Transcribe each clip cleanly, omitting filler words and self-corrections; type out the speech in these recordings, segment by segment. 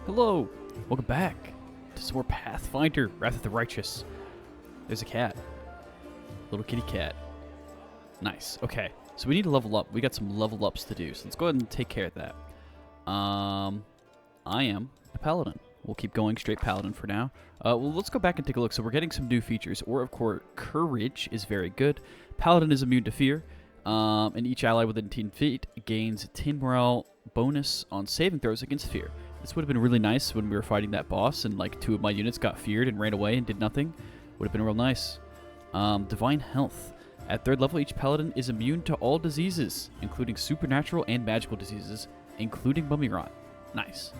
Hello! Welcome back to some more Pathfinder, Wrath of the Righteous. There's a cat. Little kitty cat. Nice. Okay, so we need to level up. We got some level ups to do, so let's go ahead and take care of that. I am a paladin. We'll keep going straight paladin for now. Well, let's go back and take a look. So we're getting some new features. Or, of course, courage is very good. Paladin is immune to fear. And each ally within 10 feet gains 10 morale bonus on saving throws against fear. This would have been really nice when we were fighting that boss and like 2 of my units got feared and ran away and did nothing. Would have been real nice. Divine Health. At 3rd level, each paladin is immune to all diseases, including supernatural and magical diseases, including mummy rot. Nice.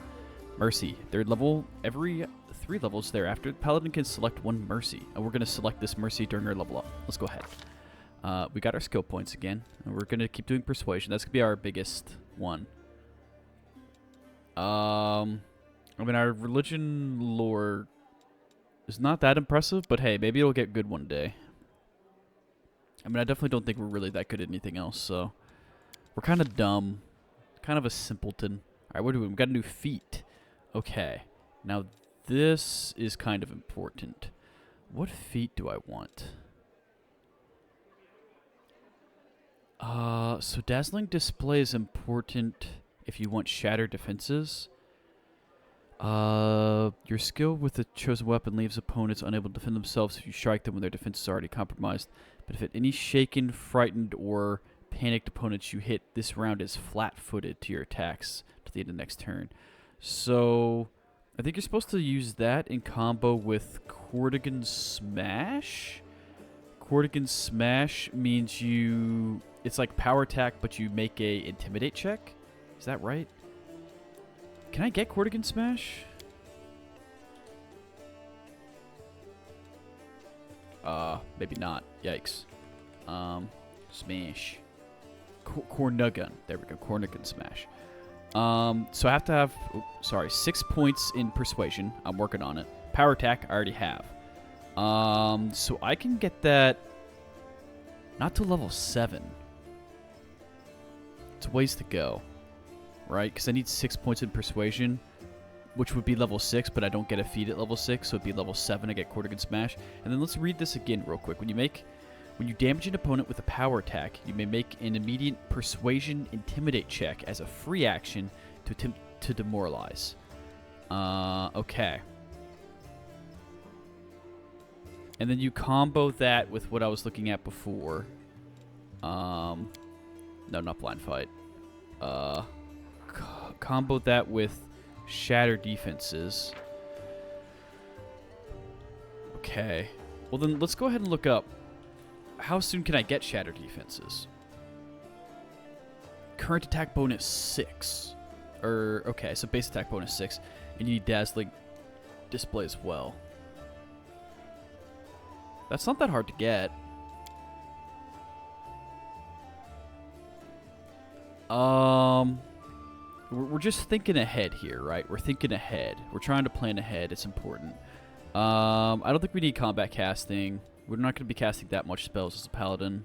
Mercy. 3rd level, every 3 levels thereafter, the paladin can select 1 mercy. And we're going to select this mercy during our level up. Let's go ahead. We got our skill points again. And we're going to keep doing persuasion. That's going to be our biggest one. I mean, our religion lore is not that impressive, but hey, maybe it'll get good one day. I mean, I definitely don't think we're really that good at anything else, so we're kind of dumb. Kind of a simpleton. All right, what are we doing? We got a new feat. Okay. Now, this is kind of important. What feat do I want? So Dazzling Display is important if you want shattered defenses. Your skill with the chosen weapon leaves opponents unable to defend themselves if you strike them when their defense is already compromised. But if any shaken, frightened, or panicked opponents you hit, this round is flat-footed to your attacks to the end of the next turn. So I think you're supposed to use that in combo with Cortigan Smash. Cortigan Smash means it's like power attack, but you make a intimidate check. Is that right? Can I get Cortigan Smash? Maybe not. Yikes. Smash. Cornugun. There we go. Cornugun Smash. So I have to have, 6 points in Persuasion. I'm working on it. Power attack, I already have. So I can get that not to level 7. It's a ways to go. Right? Because I need 6 points in Persuasion, which would be level 6, but I don't get a feat at level 6, so it'd be level 7. I get Cortigan Smash. And then let's read this again real quick. When you damage an opponent with a power attack, you may make an immediate Persuasion Intimidate check as a free action to attempt to demoralize. Okay. And then you combo that with what I was looking at before. No, not Blind Fight. Combo that with Shatter Defenses. Okay. Well, then let's go ahead and look up. How soon can I get Shatter Defenses? Current attack bonus 6. Okay, so base attack bonus 6. And you need Dazzling Display as well. That's not that hard to get. We're just thinking ahead here, right? We're thinking ahead. We're trying to plan ahead. It's important. I don't think we need combat casting. We're not going to be casting that much spells as a paladin.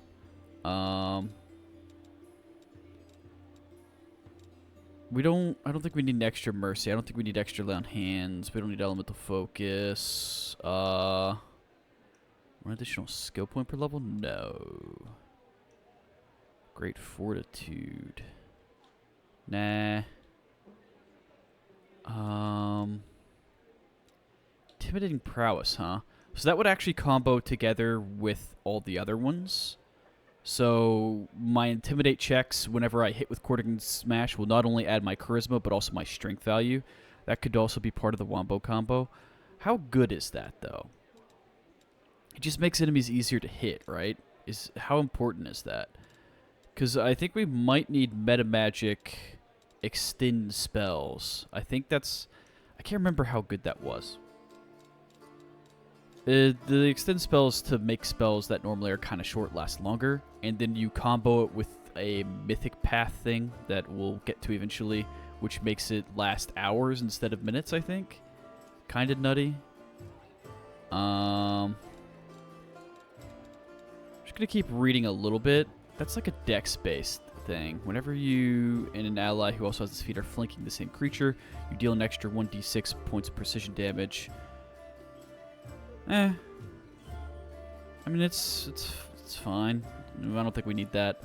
I don't think we need an extra mercy. I don't think we need extra lay on hands. We don't need elemental focus. 1 additional skill point per level? No. Great fortitude. Nah. Intimidating prowess, huh? So that would actually combo together with all the other ones. So my intimidate checks whenever I hit with Cortigan Smash will not only add my charisma, but also my strength value. That could also be part of the wombo combo. How good is that, though? It just makes enemies easier to hit, right? How important is that? Because I think we might need meta magic extend spells. I can't remember how good that was. The extend spells to make spells that normally are kind of short last longer, and then you combo it with a mythic path thing that we'll get to eventually, which makes it last hours instead of minutes, I think. Kind of nutty. I'm just going to keep reading a little bit. That's like a dex-based thing. Whenever you and an ally who also has this feat are flanking the same creature, you deal an extra 1d6 points of precision damage. I mean, it's fine. I don't think we need that.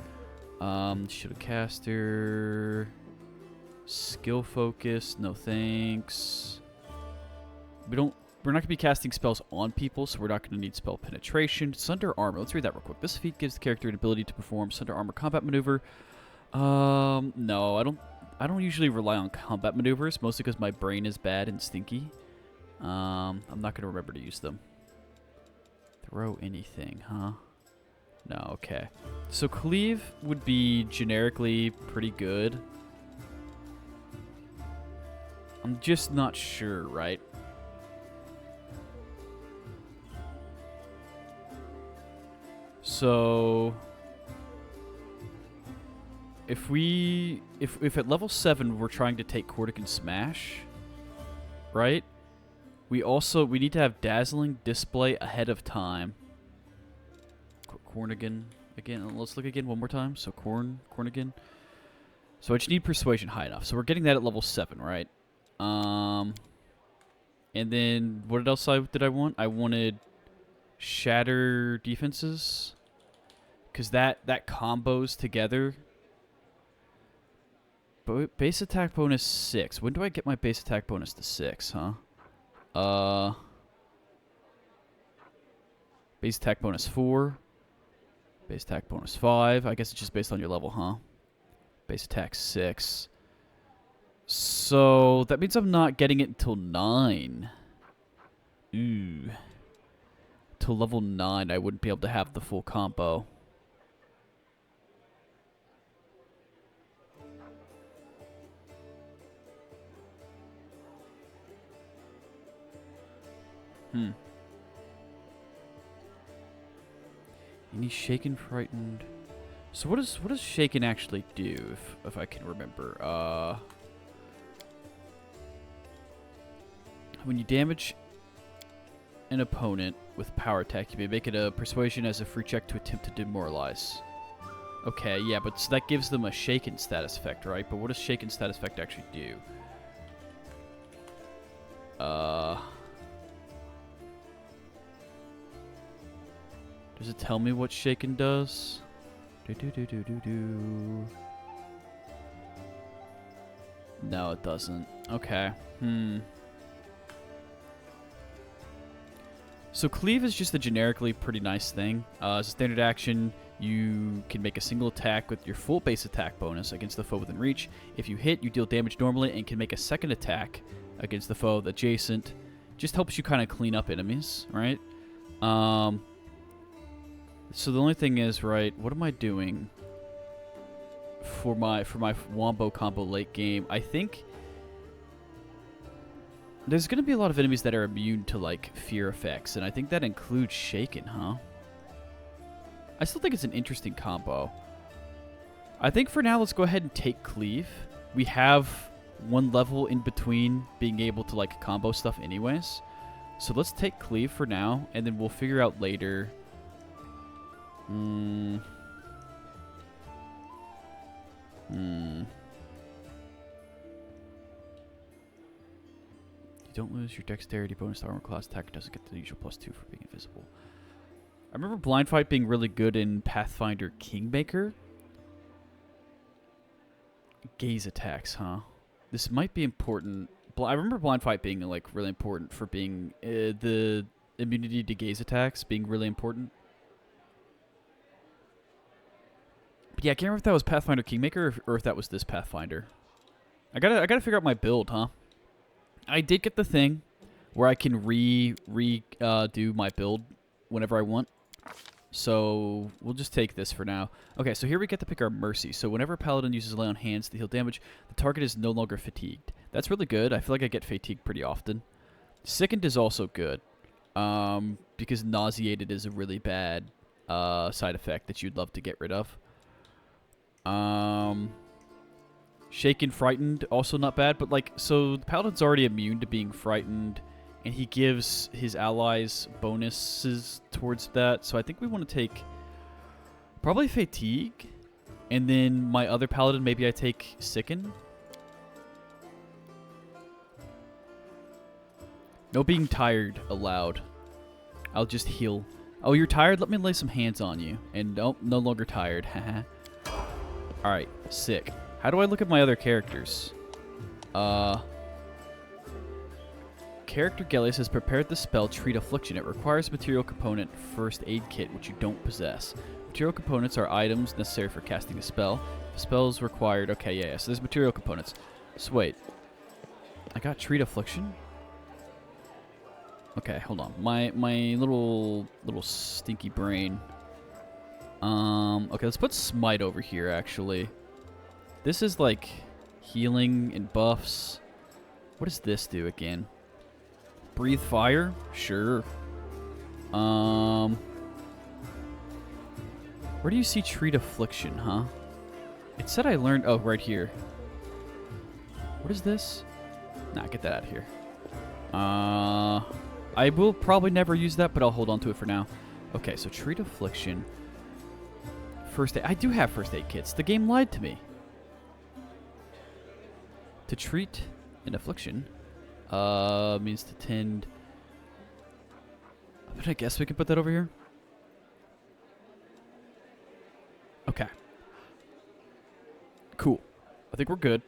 Shield of Caster. Skill focus, no thanks. We're not going to be casting spells on people, so we're not going to need spell penetration. Sunder Armor. Let's read that real quick. This feat gives the character an ability to perform Sunder Armor combat maneuver. No, I don't usually rely on combat maneuvers, mostly because my brain is bad and stinky. I'm not going to remember to use them. Throw anything, huh? No, okay. So Cleave would be generically pretty good. I'm just not sure, right? So if at level 7 we're trying to take Cortican Smash, right? We need to have Dazzling Display ahead of time. Cornigan again. Let's look again one more time. So Cornigan. So I just need Persuasion high enough. So we're getting that at level 7, right? And then what else did I want? I wanted Shatter Defenses, because that combos together. But base attack bonus 6. When do I get my base attack bonus to 6? Huh? Base attack bonus 4. Base attack bonus 5. I guess it's just based on your level, huh? Base attack 6. So that means I'm not getting it until 9. Ooh. Till level 9, I wouldn't be able to have the full combo. Any Shaken, Frightened? So what does Shaken actually do, if I can remember? When you damage an opponent with power attack, you may make it a Persuasion as a free check to attempt to demoralize. Okay, yeah, but so that gives them a Shaken status effect, right? But what does Shaken status effect actually do? Does it tell me what Shaken does? No, it doesn't. Okay. So Cleave is just a generically pretty nice thing. As a standard action, you can make a single attack with your full base attack bonus against the foe within reach. If you hit, you deal damage normally and can make a second attack against the foe adjacent. Just helps you kind of clean up enemies, right? So the only thing is, right, what am I doing for my Wombo combo late game? I think there's going to be a lot of enemies that are immune to, like, fear effects, and I think that includes Shaken, huh? I still think it's an interesting combo. I think for now, let's go ahead and take Cleave. We have one level in between being able to, like, combo stuff anyways. So let's take Cleave for now, and then we'll figure out later. You don't lose your dexterity bonus to armor class. Attacker doesn't get the usual +2 for being invisible. I remember Blind Fight being really good in Pathfinder Kingmaker. Gaze attacks, huh? This might be important. I remember Blind Fight being, like, really important for being the immunity to gaze attacks being really important. But yeah, I can't remember if that was Pathfinder Kingmaker or if that was this Pathfinder. I gotta figure out my build, huh? I did get the thing where I can do my build whenever I want. So we'll just take this for now. Okay, so here we get to pick our Mercy. So whenever a Paladin uses Lay on Hands to heal damage, the target is no longer fatigued. That's really good. I feel like I get fatigued pretty often. Sickened is also good, because Nauseated is a really bad side effect that you'd love to get rid of. Shaken, Frightened, also not bad, but, like, so the Paladin's already immune to being frightened, and he gives his allies bonuses towards that, so I think we want to take probably Fatigue. And then my other paladin, maybe I take Sicken. No being tired allowed. I'll just heal. Oh, you're tired? Let me lay some hands on you. And oh, no longer tired. Haha. Alright, sick. How do I look at my other characters? Character Gellius has prepared the spell Treat Affliction. It requires material component first aid kit, which you don't possess. Material components are items necessary for casting a spell. The spell is required. Okay, yeah, so there's material components. So wait. I got Treat Affliction? Okay, hold on. My little stinky brain. Okay, let's put Smite over here, actually. This is like healing and buffs. What does this do again? Breathe fire? Sure. Where do you see Treat Affliction, huh? It said I learned... Oh, right here. What is this? Nah, get that out of here. I will probably never use that, but I'll hold on to it for now. Okay, so Treat Affliction. First aid. I do have first aid kits. The game lied to me. To treat an affliction means to tend... But I guess we can put that over here. Okay. Cool. I think we're good.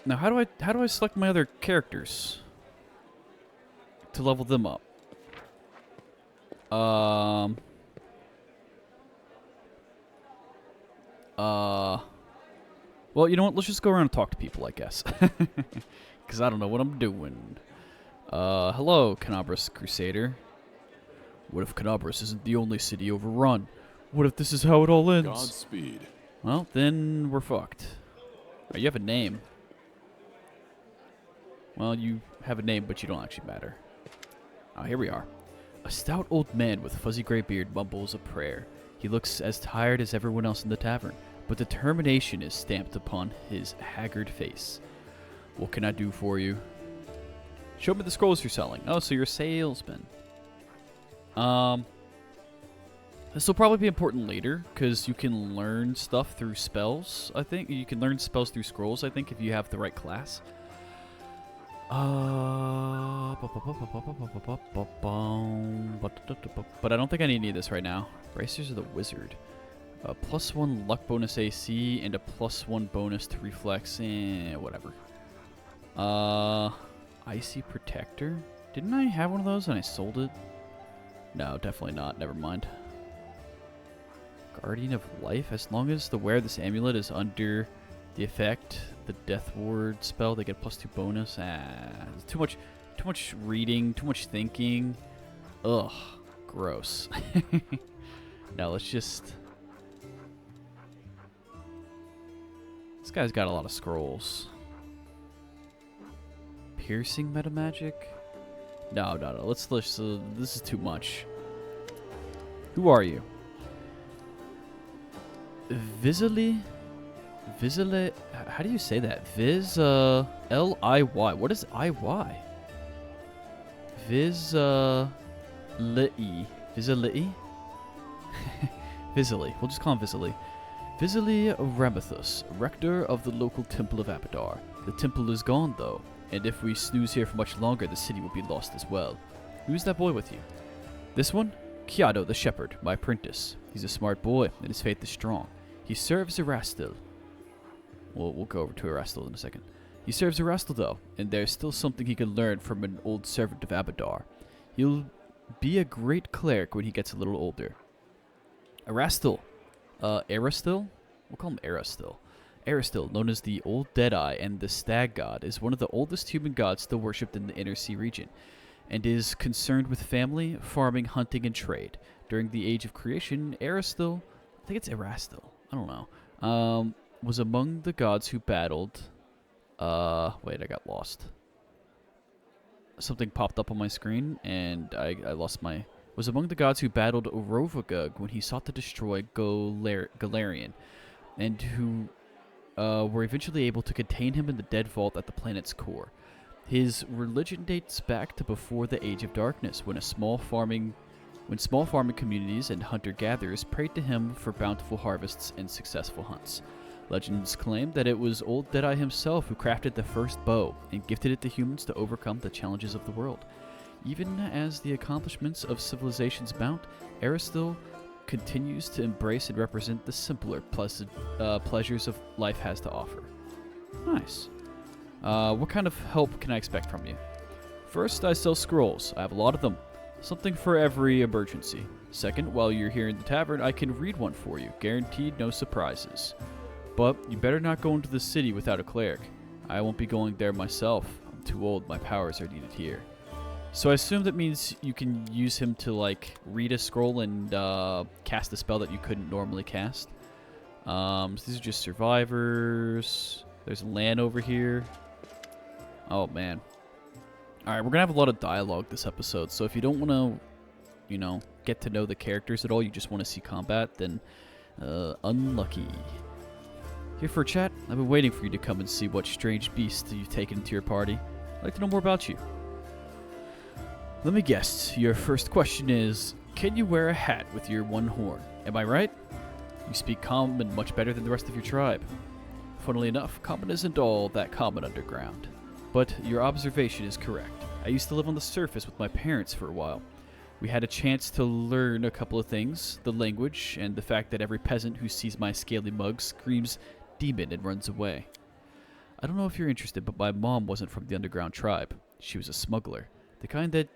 Now, how do I select my other characters to level them up? Well, you know what? Let's just go around and talk to people, I guess. Because I don't know what I'm doing. Hello, Canabras Crusader. What if Canabras isn't the only city overrun? What if this is how it all ends? Godspeed. Well, then we're fucked. Oh, you have a name. Well, you have a name, but you don't actually matter. Oh, here we are. A stout old man with fuzzy gray beard mumbles a prayer. He looks as tired as everyone else in the tavern, but determination is stamped upon his haggard face. What can I do for you? Show me the scrolls you're selling. Oh, so you're a salesman. This will probably be important later, because you can learn stuff through spells, I think. You can learn spells through scrolls, I think, if you have the right class. But I don't think I need any of this right now. Bracers of the Wizard. +1 luck bonus AC and a +1 bonus to reflex. Whatever. Icy Protector. Didn't I have one of those and I sold it? No, definitely not. Never mind. Guardian of Life. As long as the wearer of this amulet is under the effect, the Death Ward spell, they get +2 bonus. Too much reading, too much thinking. Ugh, gross. Now let's just... This guy's got a lot of scrolls. Piercing meta magic? No. Let's this is too much. Who are you? Visily? How do you say that? L-I-Y. What is I-Y? Visili. Visili? Visili. We'll just call him Visili. Visili Ramethus, rector of the local Temple of Abadar. The temple is gone, though, and if we snooze here for much longer, the city will be lost as well. Who's that boy with you? This one? Kiado the Shepherd, my apprentice. He's a smart boy, and his faith is strong. He serves Erastil. We'll go over to Erastil in a second. He serves Erastil, though, and there's still something he can learn from an old servant of Abadar. He'll be a great cleric when he gets a little older. Erastil. Erastil? We'll call him Erastil. Erastil, known as the Old Deadeye and the Stag God, is one of the oldest human gods still worshipped in the Inner Sea region, and is concerned with family, farming, hunting, and trade. During the Age of Creation, Erastil, I think it's Erastil, I don't know, was among the gods who battled... wait, I got lost. Something popped up on my screen, and I lost my... Was among the gods who battled Orovagug when he sought to destroy Galarian, and who were eventually able to contain him in the Dead Vault at the planet's core. His religion dates back to before the Age of Darkness, when a small farming when small farming communities and hunter-gatherers prayed to him for bountiful harvests and successful hunts. Legends claim that it was old Deadeye himself who crafted the first bow and gifted it to humans to overcome the challenges of the world. Even as the accomplishments of civilizations mount, Aristotle continues to embrace and represent the simpler pleasures of life has to offer. Nice. What kind of help can I expect from you? First, I sell scrolls. I have a lot of them. Something for every emergency. Second, while you're here in the tavern, I can read one for you. Guaranteed no surprises. But you better not go into the city without a cleric. I won't be going there myself. I'm too old. My powers are needed here. So I assume that means you can use him to, like, read a scroll and cast a spell that you couldn't normally cast. So these are just survivors. There's land over here. Oh, man. Alright, we're going to have a lot of dialogue this episode. So if you don't want to, you know, get to know the characters at all, you just want to see combat, then unlucky. Here for a chat? I've been waiting for you to come and see what strange beast you've taken into your party. I'd like to know more about you. Let me guess. Your first question is, can you wear a hat with your one horn? Am I right? You speak common much better than the rest of your tribe. Funnily enough, common isn't all that common underground. But your observation is correct. I used to live on the surface with my parents for a while. We had a chance to learn a couple of things, the language, and the fact that every peasant who sees my scaly mug screams demon and runs away. I don't know if you're interested, but my mom wasn't from the underground tribe. She was a smuggler, the kind that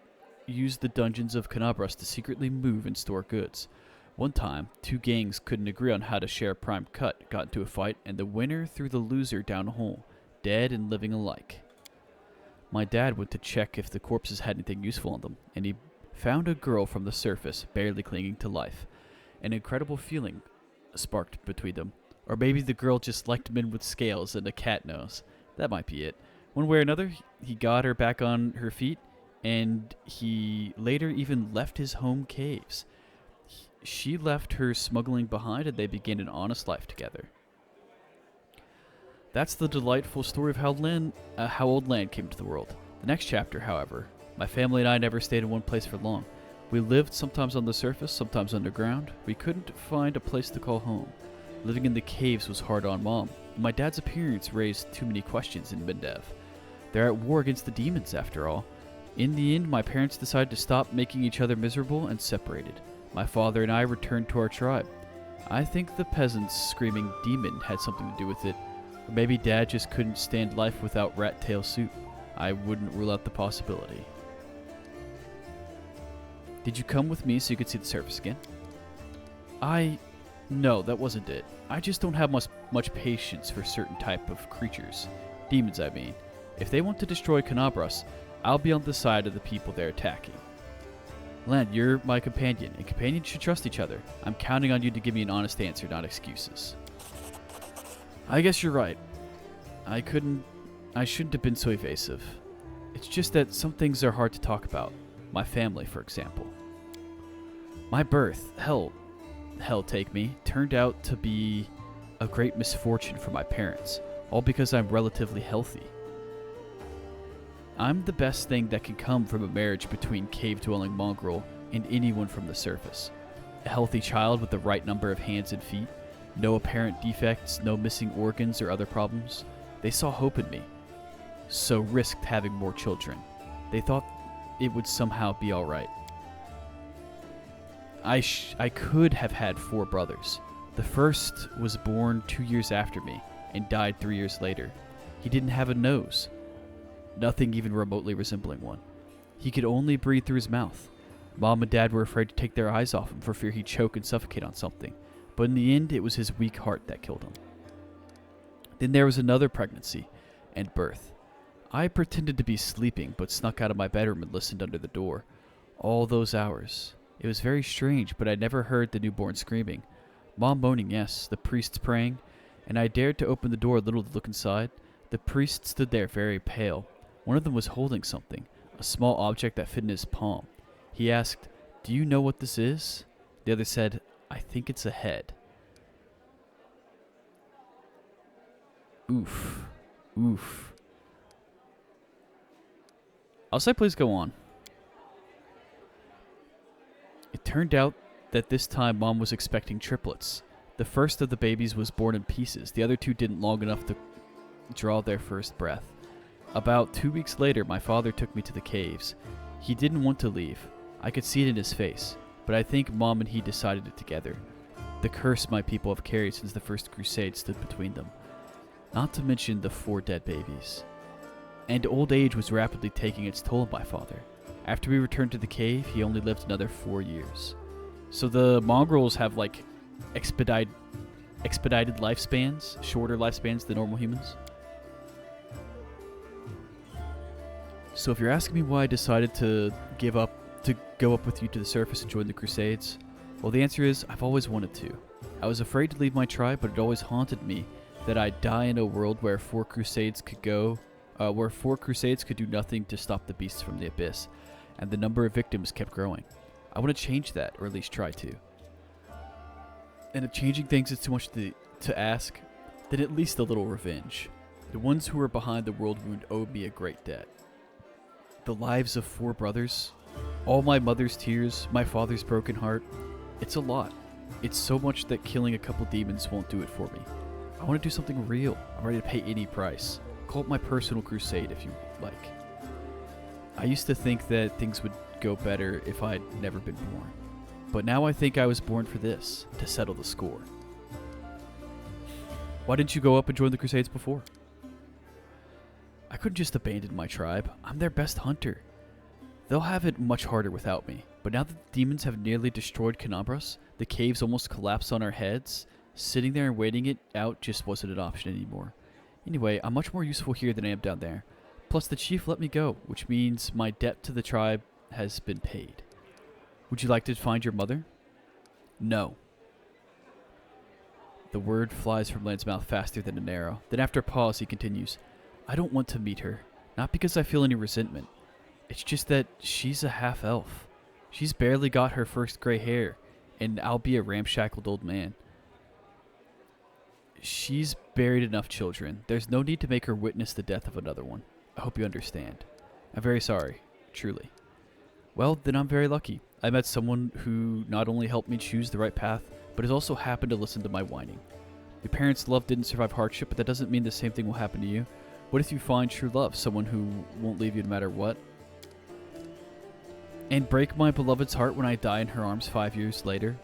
used the dungeons of Canabras to secretly move and store goods. One time, two gangs couldn't agree on how to share a prime cut, got into a fight, and the winner threw the loser down a hole, dead and living alike. My dad went to check if the corpses had anything useful on them, and he found a girl from the surface, barely clinging to life. An incredible feeling sparked between them. Or maybe the girl just liked men with scales and a cat nose. That might be it. One way or another, he got her back on her feet, and he later even left his home caves. She left her smuggling behind, and they began an honest life together. That's the delightful story of how old land came to the world. The next chapter, however, my family and I never stayed in one place for long. We lived sometimes on the surface, sometimes underground. We couldn't find a place to call home. Living in the caves was hard on Mom. My dad's appearance raised too many questions in Mindev. They're at war against the demons, after all. In the end, my parents decided to stop making each other miserable and separated. My father and I returned to our tribe. I think the peasants screaming demon had something to do with it. Or maybe Dad just couldn't stand life without rat tail soup. I wouldn't rule out the possibility. Did you come with me so you could see the surface again? No, that wasn't it. I just don't have much patience for certain type of creatures. Demons, I mean. If they want to destroy Canabras, I'll be on the side of the people they're attacking. Len, you're my companion, and companions should trust each other. I'm counting on you to give me an honest answer, not excuses. I guess you're right. I shouldn't have been so evasive. It's just that some things are hard to talk about. My family, for example. My birth, hell take me, turned out to be a great misfortune for my parents, all because I'm relatively healthy. I'm the best thing that can come from a marriage between cave-dwelling mongrel and anyone from the surface. A healthy child with the right number of hands and feet, no apparent defects, no missing organs or other problems. They saw hope in me, so risked having more children. They thought it would somehow be alright. I could have had 4 brothers. The first was born 2 years after me and died 3 years later. He didn't have a nose. Nothing even remotely resembling one. He could only breathe through his mouth. Mom and Dad were afraid to take their eyes off him for fear he'd choke and suffocate on something. But in the end, it was his weak heart that killed him. Then there was another pregnancy and birth. I pretended to be sleeping, but snuck out of my bedroom and listened under the door. All those hours. It was very strange, but I never heard the newborn screaming. Mom moaning, yes, the priests praying, and I dared to open the door a little to look inside. The priest stood there very pale. One of them was holding something, a small object that fit in his palm. He asked, "Do you know what this is?" The other said, "I think it's a head." Oof. Oof. I'll say please go on. It turned out that this time Mom was expecting triplets. The first of the babies was born in pieces. The other two didn't long enough to draw their first breath. About 2 weeks later, my father took me to the caves. He didn't want to leave. I could see it in his face, but I think Mom and he decided it together. The curse my people have carried since the first crusade stood between them. Not to mention the 4 dead babies. And old age was rapidly taking its toll on my father. After we returned to the cave, he only lived another 4 years. So the mongrels have like expedited lifespans, shorter lifespans than normal humans. So if you're asking me why I decided to go up with you to the surface and join the Crusades, well, the answer is I've always wanted to. I was afraid to leave my tribe, but it always haunted me that I'd die in a world where 4 Crusades could do nothing to stop the beasts from the abyss, and the number of victims kept growing. I want to change that, or at least try to. And if changing things is too much to ask, then at least a little revenge. The ones who were behind the world wound owe me a great debt. The lives of 4 brothers, all my mother's tears, my father's broken heart, it's a lot. It's so much that killing a couple demons won't do it for me. I want to do something real. I'm ready to pay any price. Call it my personal crusade if you like. I used to think that things would go better if I'd never been born. But now I think I was born for this, to settle the score. Why didn't you go up and join the Crusades before? I couldn't just abandon my tribe. I'm their best hunter. They'll have it much harder without me. But now that the demons have nearly destroyed Canabras, the caves almost collapse on our heads. Sitting there and waiting it out just wasn't an option anymore. Anyway, I'm much more useful here than I am down there. Plus, the chief let me go, which means my debt to the tribe has been paid. Would you like to find your mother? No. The word flies from Land's mouth faster than an arrow. Then after a pause, he continues, I don't want to meet her. Not because I feel any resentment. It's just that she's a half-elf. She's barely got her first gray hair, and I'll be a ramshackled old man. She's buried enough children. There's no need to make her witness the death of another one. I hope you understand. I'm very sorry. Truly. Well, then I'm very lucky. I met someone who not only helped me choose the right path, but has also happened to listen to my whining. Your parents' love didn't survive hardship, but that doesn't mean the same thing will happen to you. What if you find true love, someone who won't leave you no matter what? And break my beloved's heart when I die in her arms 5 years later?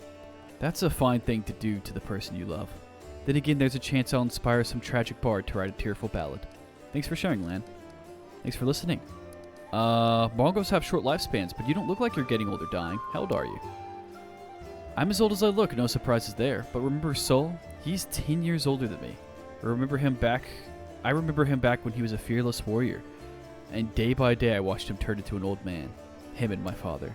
That's a fine thing to do to the person you love. Then again, there's a chance I'll inspire some tragic bard to write a tearful ballad. Thanks for sharing, Lan. Thanks for listening. Mongols have short lifespans, but you don't look like you're getting old or dying. How old are you? I'm as old as I look, no surprises there. But remember Sol? He's 10 years older than me. I remember him back when he was a fearless warrior. And day by day I watched him turn into an old man. Him and my father.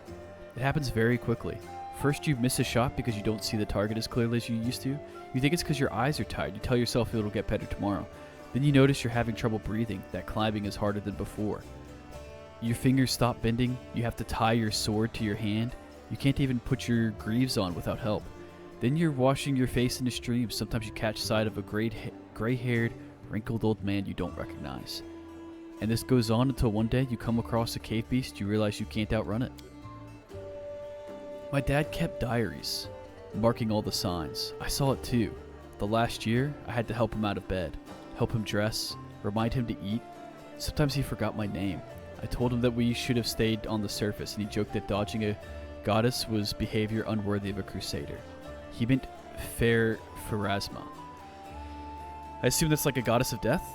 It happens very quickly. First you miss a shot because you don't see the target as clearly as you used to. You think it's because your eyes are tired. You tell yourself it'll get better tomorrow. Then you notice you're having trouble breathing. That climbing is harder than before. Your fingers stop bending. You have to tie your sword to your hand. You can't even put your greaves on without help. Then you're washing your face in a stream. Sometimes you catch sight of a gray-haired, wrinkled old man you don't recognize. And this goes on until one day you come across a cave beast, you realize you can't outrun it. My dad kept diaries, marking all the signs. I saw it too. The last year, I had to help him out of bed, help him dress, remind him to eat. Sometimes he forgot my name. I told him that we should have stayed on the surface, and he joked that dodging a goddess was behavior unworthy of a crusader. He meant fair Pharasma. I assume that's like a goddess of death?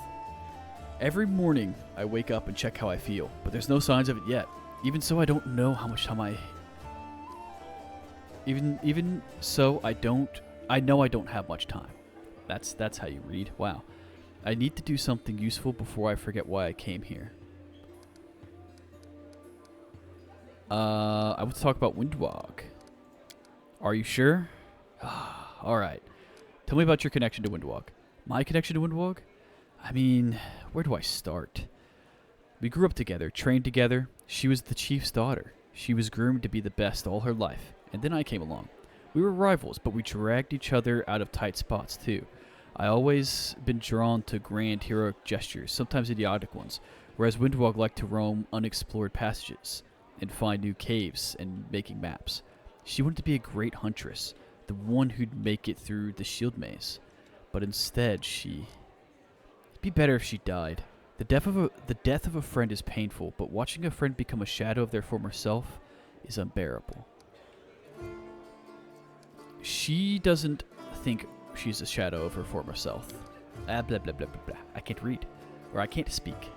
Every morning, I wake up and check how I feel, but there's no signs of it yet. Even so, I don't know how much time I know I don't have much time. That's how you read. Wow. I need to do something useful before I forget why I came here. I want to talk about Windwalk. Are you sure? Alright. Tell me about your connection to Windwalk. My connection to Windwalk? I mean, where do I start? We grew up together, trained together. She was the chief's daughter. She was groomed to be the best all her life. And then I came along. We were rivals, but we dragged each other out of tight spots too. I always been drawn to grand heroic gestures, sometimes idiotic ones, whereas Windwalk liked to roam unexplored passages and find new caves and making maps. She wanted to be a great huntress, the one who'd make it through the shield maze. But instead, it'd be better if she died. The death of a friend is painful, but watching a friend become a shadow of their former self is unbearable. She doesn't think she's a shadow of her former self. Blah, blah, blah, blah, blah. I can't read. Or I can't speak.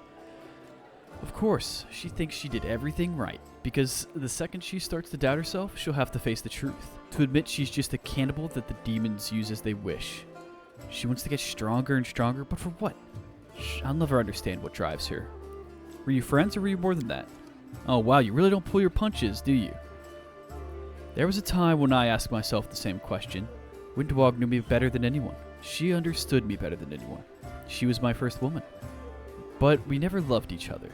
Of course, she thinks she did everything right, because the second she starts to doubt herself, she'll have to face the truth. To admit she's just a cannibal that the demons use as they wish. She wants to get stronger and stronger, but for what? I'll never understand what drives her. Were you friends, or were you more than that? Oh wow, you really don't pull your punches, do you? There was a time when I asked myself the same question. Windwog knew me better than anyone. She understood me better than anyone. She was my first woman. But we never loved each other.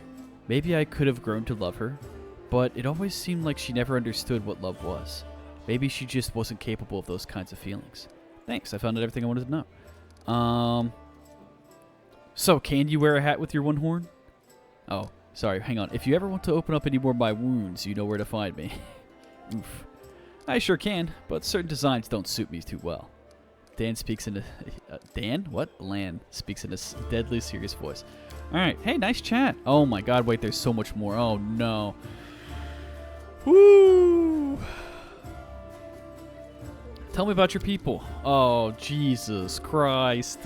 Maybe I could have grown to love her, but it always seemed like she never understood what love was. Maybe she just wasn't capable of those kinds of feelings. Thanks, I found out everything I wanted to know. So, can you wear a hat with your one horn? Oh, sorry, hang on. If you ever want to open up any more of my wounds, you know where to find me. Oof. I sure can, but certain designs don't suit me too well. Dan speaks in a... Dan? What? Lan speaks in a deadly serious voice. Alright, hey, nice chat. Oh my god, wait, there's so much more. Oh no. Woo! Tell me about your people. Oh, Jesus Christ.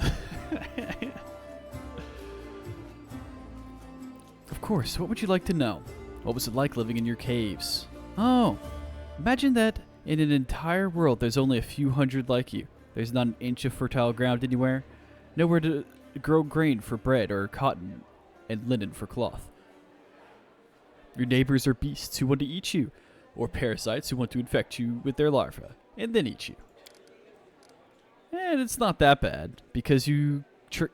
Of course, what would you like to know? What was it like living in your caves? Oh, imagine that in an entire world there's only a few hundred like you. There's not an inch of fertile ground anywhere. Nowhere to grow grain for bread or cotton and linen for cloth. Your neighbors are beasts who want to eat you, or parasites who want to infect you with their larvae and then eat you. And it's not that bad, because you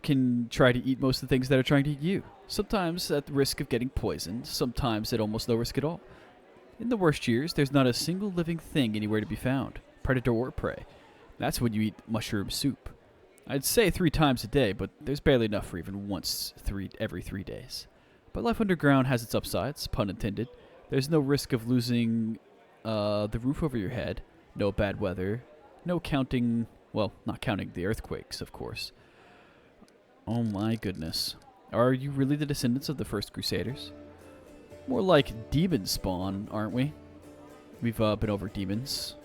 can try to eat most of the things that are trying to eat you. Sometimes at the risk of getting poisoned, sometimes at almost no risk at all. In the worst years, there's not a single living thing anywhere to be found, predator or prey. That's when you eat mushroom soup. I'd say 3 times a day, but there's barely enough for even once every 3 days. But life underground has its upsides, pun intended. There's no risk of losing the roof over your head, no bad weather, no counting, well, not counting the earthquakes, of course. Oh my goodness. Are you really the descendants of the first Crusaders? More like demon spawn, aren't we? We've been over demons.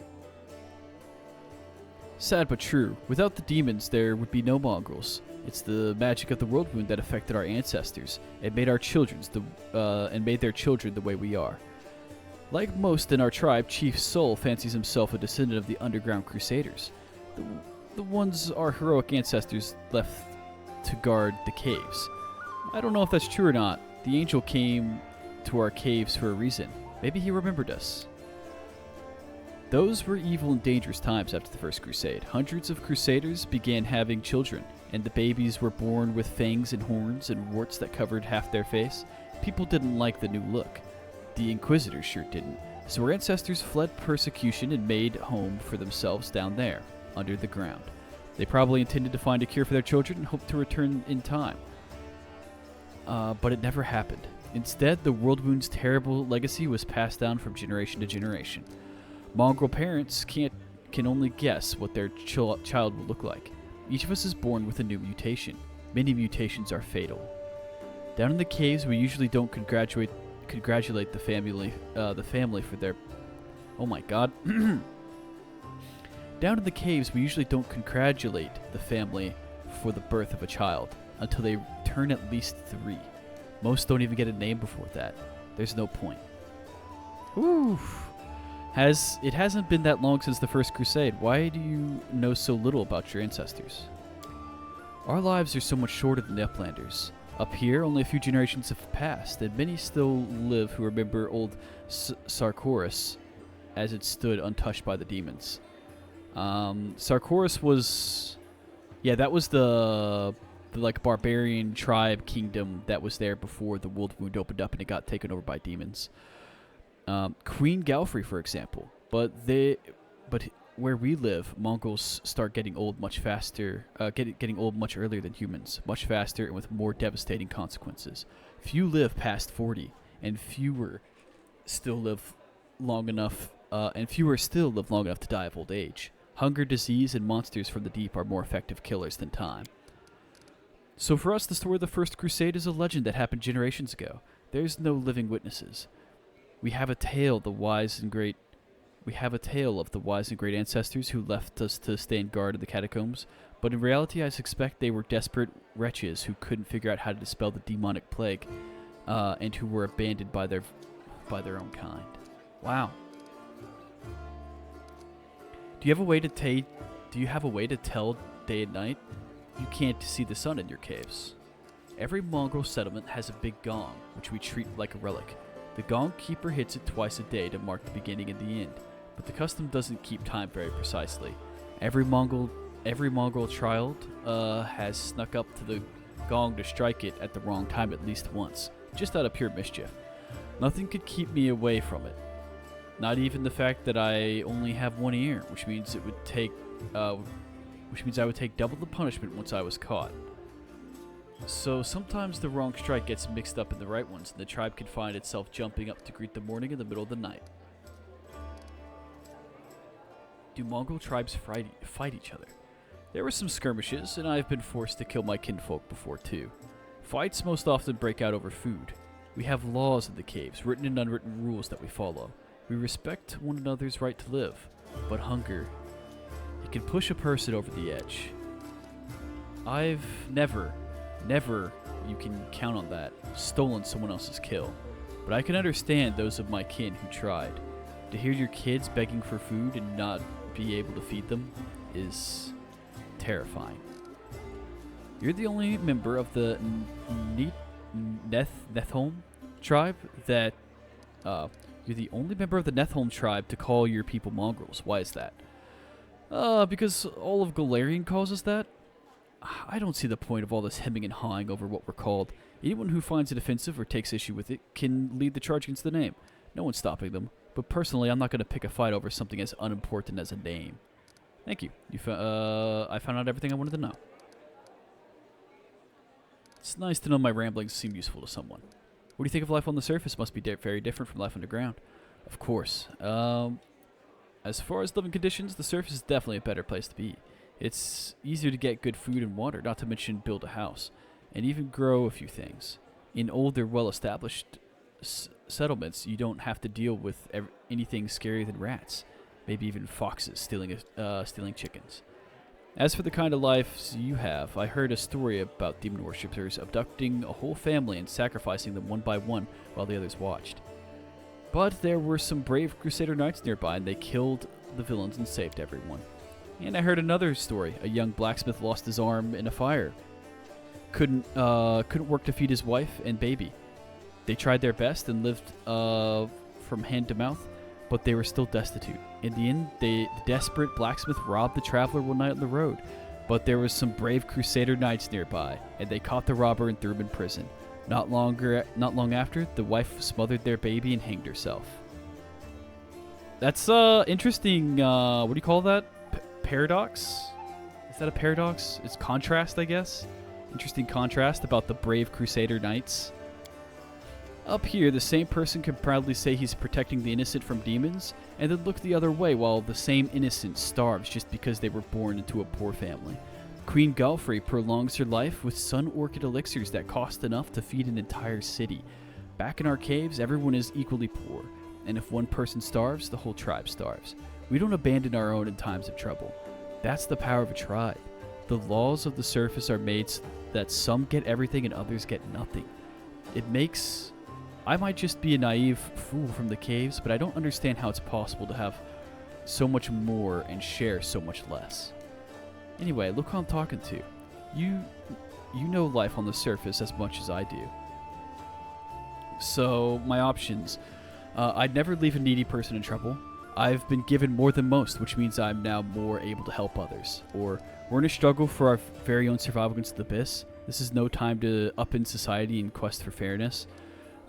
Sad but true. Without the demons, there would be no mongrels. It's the magic of the world wound that affected our ancestors and made their children the way we are. Like most in our tribe, Chief Soul fancies himself a descendant of the underground Crusaders, the ones our heroic ancestors left to guard the caves. I don't know if that's true or not. The angel came to our caves for a reason. Maybe he remembered us. Those were evil and dangerous times after the First Crusade. Hundreds of Crusaders began having children, and the babies were born with fangs and horns and warts that covered half their face. People didn't like the new look. The Inquisitors sure didn't. So our ancestors fled persecution and made home for themselves down there, under the ground. They probably intended to find a cure for their children and hoped to return in time. But it never happened. Instead, the World Wound's terrible legacy was passed down from generation to generation. Mongrel parents can only guess what their child will look like. Each of us is born with a new mutation. Many mutations are fatal. Down in the caves, we usually don't congratulate the family for their... Oh my god. Down in the caves, we usually don't congratulate the family for the birth of a child until they turn at least 3. Most don't even get a name before that. There's no point. Oof. It hasn't been that long since the First Crusade. Why do you know so little about your ancestors? Our lives are so much shorter than the Uplanders. Up here, only a few generations have passed, and many still live who remember old Sarkoris as it stood untouched by the demons. Sarkoris was... Yeah, that was the like barbarian tribe kingdom that was there before the World Wound opened up and it got taken over by demons. Queen Galfrey, for example. But where we live, Mongols start getting old much faster, getting old much earlier than humans, much faster and with more devastating consequences. Few live past 40, and fewer still live long enough and fewer still live long enough to die of old age. Hunger, disease, and monsters from the deep are more effective killers than time. So for us, the story of the First Crusade is a legend that happened generations ago. There's no living witnesses. We have a tale of the wise and great ancestors who left us to stand guard in the catacombs, but in reality I suspect they were desperate wretches who couldn't figure out how to dispel the demonic plague, and who were abandoned by their own kind. Wow. Do you have a way to tell day and night? You can't see the sun in your caves. Every mongrel settlement has a big gong, which we treat like a relic. The gong keeper hits it twice a day to mark the beginning and the end, but the custom doesn't keep time very precisely. Every mongrel child has snuck up to the gong to strike it at the wrong time at least once, just out of pure mischief. Nothing could keep me away from it. Not even the fact that I only have one ear, which means I would take double the punishment once I was caught. So sometimes the wrong strike gets mixed up in the right ones, and the tribe can find itself jumping up to greet the morning in the middle of the night. Do mongrel tribes fight each other? There were some skirmishes, and I've been forced to kill my kinfolk before too. Fights most often break out over food. We have laws in the caves, written and unwritten rules that we follow. We respect one another's right to live, but hunger, it can push a person over the edge. I've never, you can count on that, stolen someone else's kill, but I can understand those of my kin who tried. To hear your kids begging for food and not be able to feed them is terrifying. You're the only member of the Nethholm tribe that you're the only member of the Nethholm tribe to call your people mongrels. Why is that? Because all of Galarian calls us that? I don't see the point of all this hemming and hawing over what we're called. Anyone who finds it offensive or takes issue with it can lead the charge against the name. No one's stopping them. But personally, I'm not going to pick a fight over something as unimportant as a name. Thank you. I found out everything I wanted to know. It's nice to know my ramblings seem useful to someone. What do you think of life on the surface? Must be very different from life underground. Of course. As far as living conditions, the surface is definitely a better place to be. It's easier to get good food and water, not to mention build a house, and even grow a few things. In older, well-established settlements, you don't have to deal with anything scarier than rats, maybe even foxes stealing chickens. As for the kind of lives you have, I heard a story about demon worshippers abducting a whole family and sacrificing them one by one while the others watched. But there were some brave Crusader knights nearby, and they killed the villains and saved everyone. And I heard another story. A young blacksmith lost his arm in a fire. Couldn't work to feed his wife and baby. They tried their best and lived from hand to mouth, but they were still destitute. In the end, the desperate blacksmith robbed the traveler one night on the road, but there was some brave Crusader knights nearby, and they caught the robber and threw him in prison. Not long after, the wife smothered their baby and hanged herself. That's interesting. What do you call that? Paradox? Is that a paradox? It's contrast, I guess. Interesting contrast about the brave Crusader knights. Up here, the same person can proudly say he's protecting the innocent from demons, and then look the other way while the same innocent starves just because they were born into a poor family. Queen Galfrey prolongs her life with sun orchid elixirs that cost enough to feed an entire city. Back in our caves, everyone is equally poor, and if one person starves, the whole tribe starves. We don't abandon our own in times of trouble. That's the power of a tribe. The laws of the surface are made so that some get everything and others get nothing. I might just be a naive fool from the caves, but I don't understand how it's possible to have so much more and share so much less. Anyway, look who I'm talking to. You know life on the surface as much as I do. So, my options. I'd never leave a needy person in trouble. I've been given more than most, which means I'm now more able to help others. Or, we're in a struggle for our very own survival against the abyss. This is no time to up in society in quest for fairness.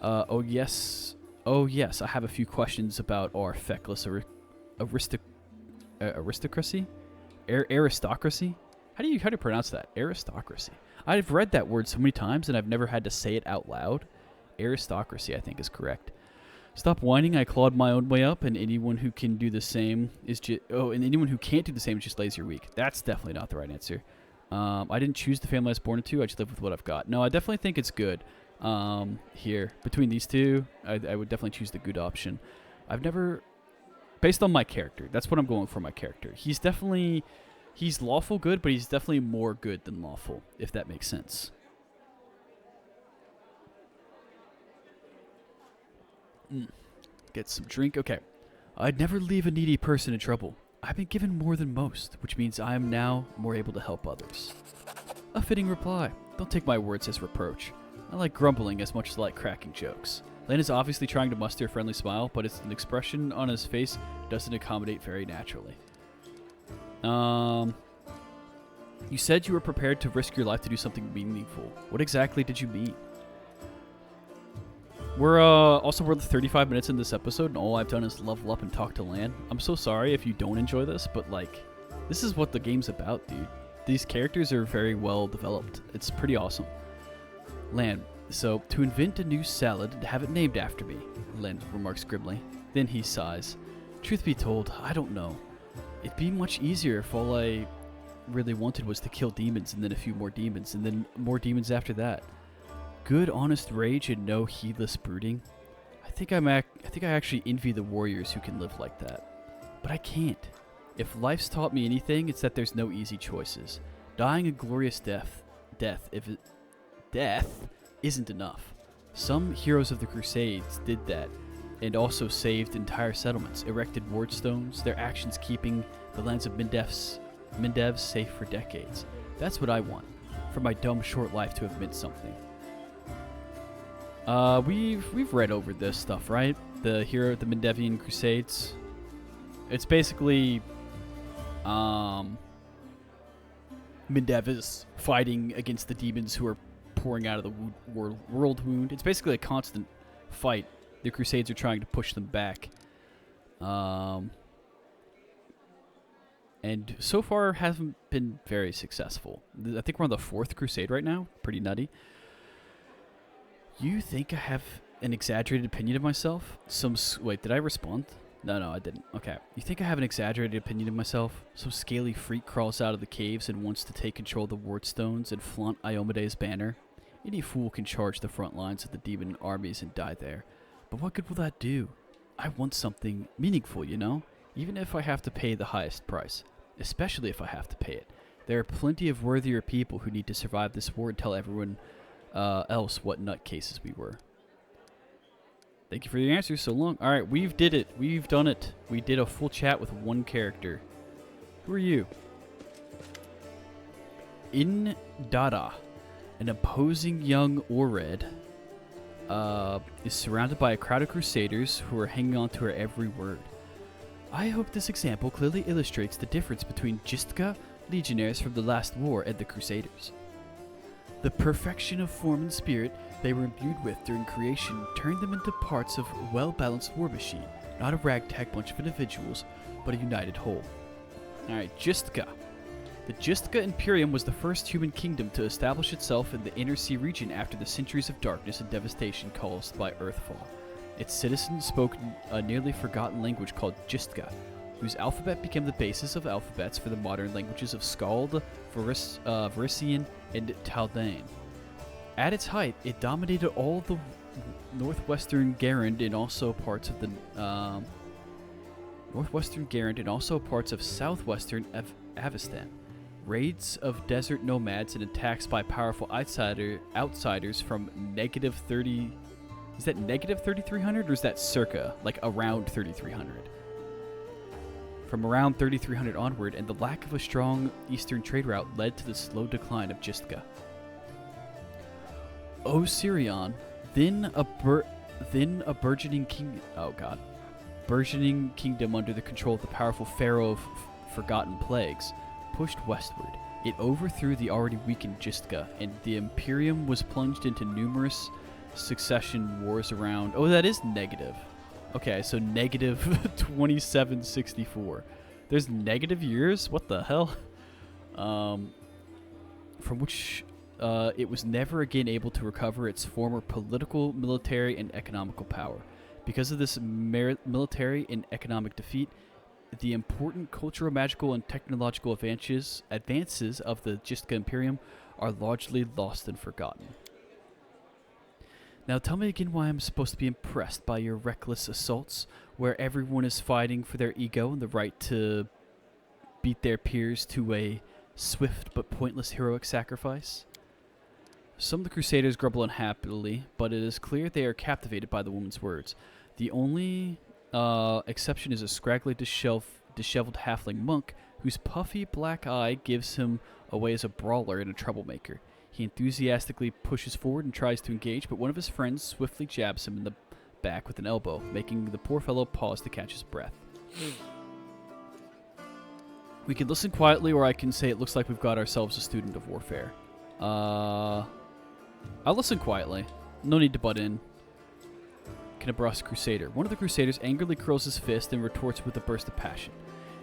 Oh yes, I have a few questions about our feckless aristocracy? Aristocracy? How do you pronounce that? Aristocracy. I've read that word so many times and I've never had to say it out loud. Aristocracy, I think, is correct. Stop whining. I clawed my own way up, and anyone who can do the same is just... Oh, and anyone who can't do the same is just lazy or weak. That's definitely not the right answer. I didn't choose the family I was born into. I just live with what I've got. No, I definitely think it's good. Here. Between these two, I would definitely choose the good option. I've never... Based on my character. That's what I'm going for my character. He's definitely... He's lawful good, but he's definitely more good than lawful, if that makes sense. Get some drink. Okay. I'd never leave a needy person in trouble. I've been given more than most, which means I am now more able to help others. A fitting reply. Don't take my words as reproach. I like grumbling as much as I like cracking jokes. Lane is obviously trying to muster a friendly smile, but it's an expression on his face doesn't accommodate very naturally. You said you were prepared to risk your life to do something meaningful. What exactly did you mean? We're 35 minutes in this episode, and all I've done is level up and talk to Lan. I'm so sorry if you don't enjoy this, but like, this is what the game's about, dude. These characters are very well developed. It's pretty awesome. Lan, so to invent a new salad and have it named after me, Lan remarks grimly. Then he sighs. Truth be told, I don't know. It'd be much easier if all I really wanted was to kill demons and then a few more demons and then more demons after that. Good, honest rage and no heedless brooding. I think I actually envy the warriors who can live like that. But I can't. If life's taught me anything, it's that there's no easy choices. Dying a glorious death isn't enough. Some heroes of the Crusades did that and also saved entire settlements, erected ward stones, their actions keeping the lands of Mindevs safe for decades. That's what I want, for my dumb short life to have meant something. We've read over this stuff, right? The hero of the Mindevian Crusades. It's basically Mindev is fighting against the demons who are pouring out of the world wound. It's basically a constant fight. The Crusades are trying to push them back. And so far haven't been very successful. I think we're on the 4th Crusade right now. Pretty nutty. You think I have an exaggerated opinion of myself? Wait, did I respond? No, I didn't. Okay. You think I have an exaggerated opinion of myself? Some scaly freak crawls out of the caves and wants to take control of the ward stones and flaunt Iomede's banner. Any fool can charge the front lines of the demon armies and die there. But what good will that do? I want something meaningful, you know? Even if I have to pay the highest price. Especially if I have to pay it. There are plenty of worthier people who need to survive this war and tell everyone else what nutcases we were. Thank you for your answers so long. Alright, we've did it. We've done it. We did a full chat with one character. Who are you? In Dada, an imposing young Ored, is surrounded by a crowd of crusaders who are hanging on to her every word. I hope this example clearly illustrates the difference between Jistka legionnaires from the last war and the crusaders. The perfection of form and spirit they were imbued with during creation turned them into parts of a well-balanced war machine, not a ragtag bunch of individuals, but a united whole. Alright, Jistka. The Jistka Imperium was the first human kingdom to establish itself in the Inner Sea region after the centuries of darkness and devastation caused by Earthfall. Its citizens spoke a nearly forgotten language called Jistka, whose alphabet became the basis of alphabets for the modern languages of Skald, Varisian, and Taldane. At its height, it dominated all the northwestern Garand and also parts of the southwestern Avestan. Raids of desert nomads and attacks by powerful outsiders from negative 30. Is that negative 3,300 or is that circa, like around 3,300? From around 3,300 onward, and the lack of a strong eastern trade route led to the slow decline of Jistka. Osirion, then a burgeoning kingdom under the control of the powerful pharaoh of forgotten plagues, pushed westward. It overthrew the already weakened Jistka, and the Imperium was plunged into numerous succession wars around... Oh, that is negative. Okay, so negative 2764. There's negative years? What the hell? From which it was never again able to recover its former political, military, and economical power. Because of this military and economic defeat, the important cultural, magical, and technological advances of the Jistka Imperium are largely lost and forgotten. Now tell me again why I'm supposed to be impressed by your reckless assaults, where everyone is fighting for their ego and the right to beat their peers to a swift but pointless heroic sacrifice. Some of the Crusaders grumble unhappily, but it is clear they are captivated by the woman's words. The only exception is a scraggly, disheveled halfling monk whose puffy black eye gives him away as a brawler and a troublemaker. He enthusiastically pushes forward and tries to engage, but one of his friends swiftly jabs him in the back with an elbow, making the poor fellow pause to catch his breath. We can listen quietly, or I can say it looks like we've got ourselves a student of warfare. I'll listen quietly. No need to butt in. Kenabras Crusader. One of the Crusaders angrily curls his fist and retorts with a burst of passion.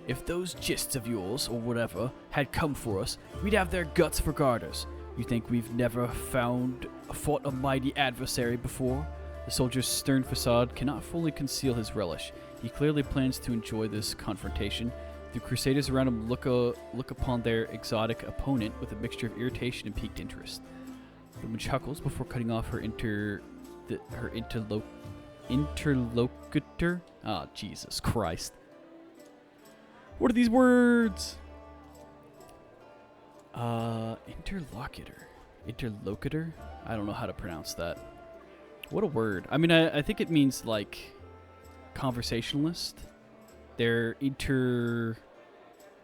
If those gists of yours, or whatever, had come for us, we'd have their guts for garters. You think we've never fought a mighty adversary before? The soldier's stern facade cannot fully conceal his relish. He clearly plans to enjoy this confrontation. The Crusaders around him look upon their exotic opponent with a mixture of irritation and piqued interest. The woman chuckles before cutting off her interlocutor. Ah, Jesus Christ. What are these words? Interlocutor? I don't know how to pronounce that. What a word. I mean, I think it means, like, conversationalist. They're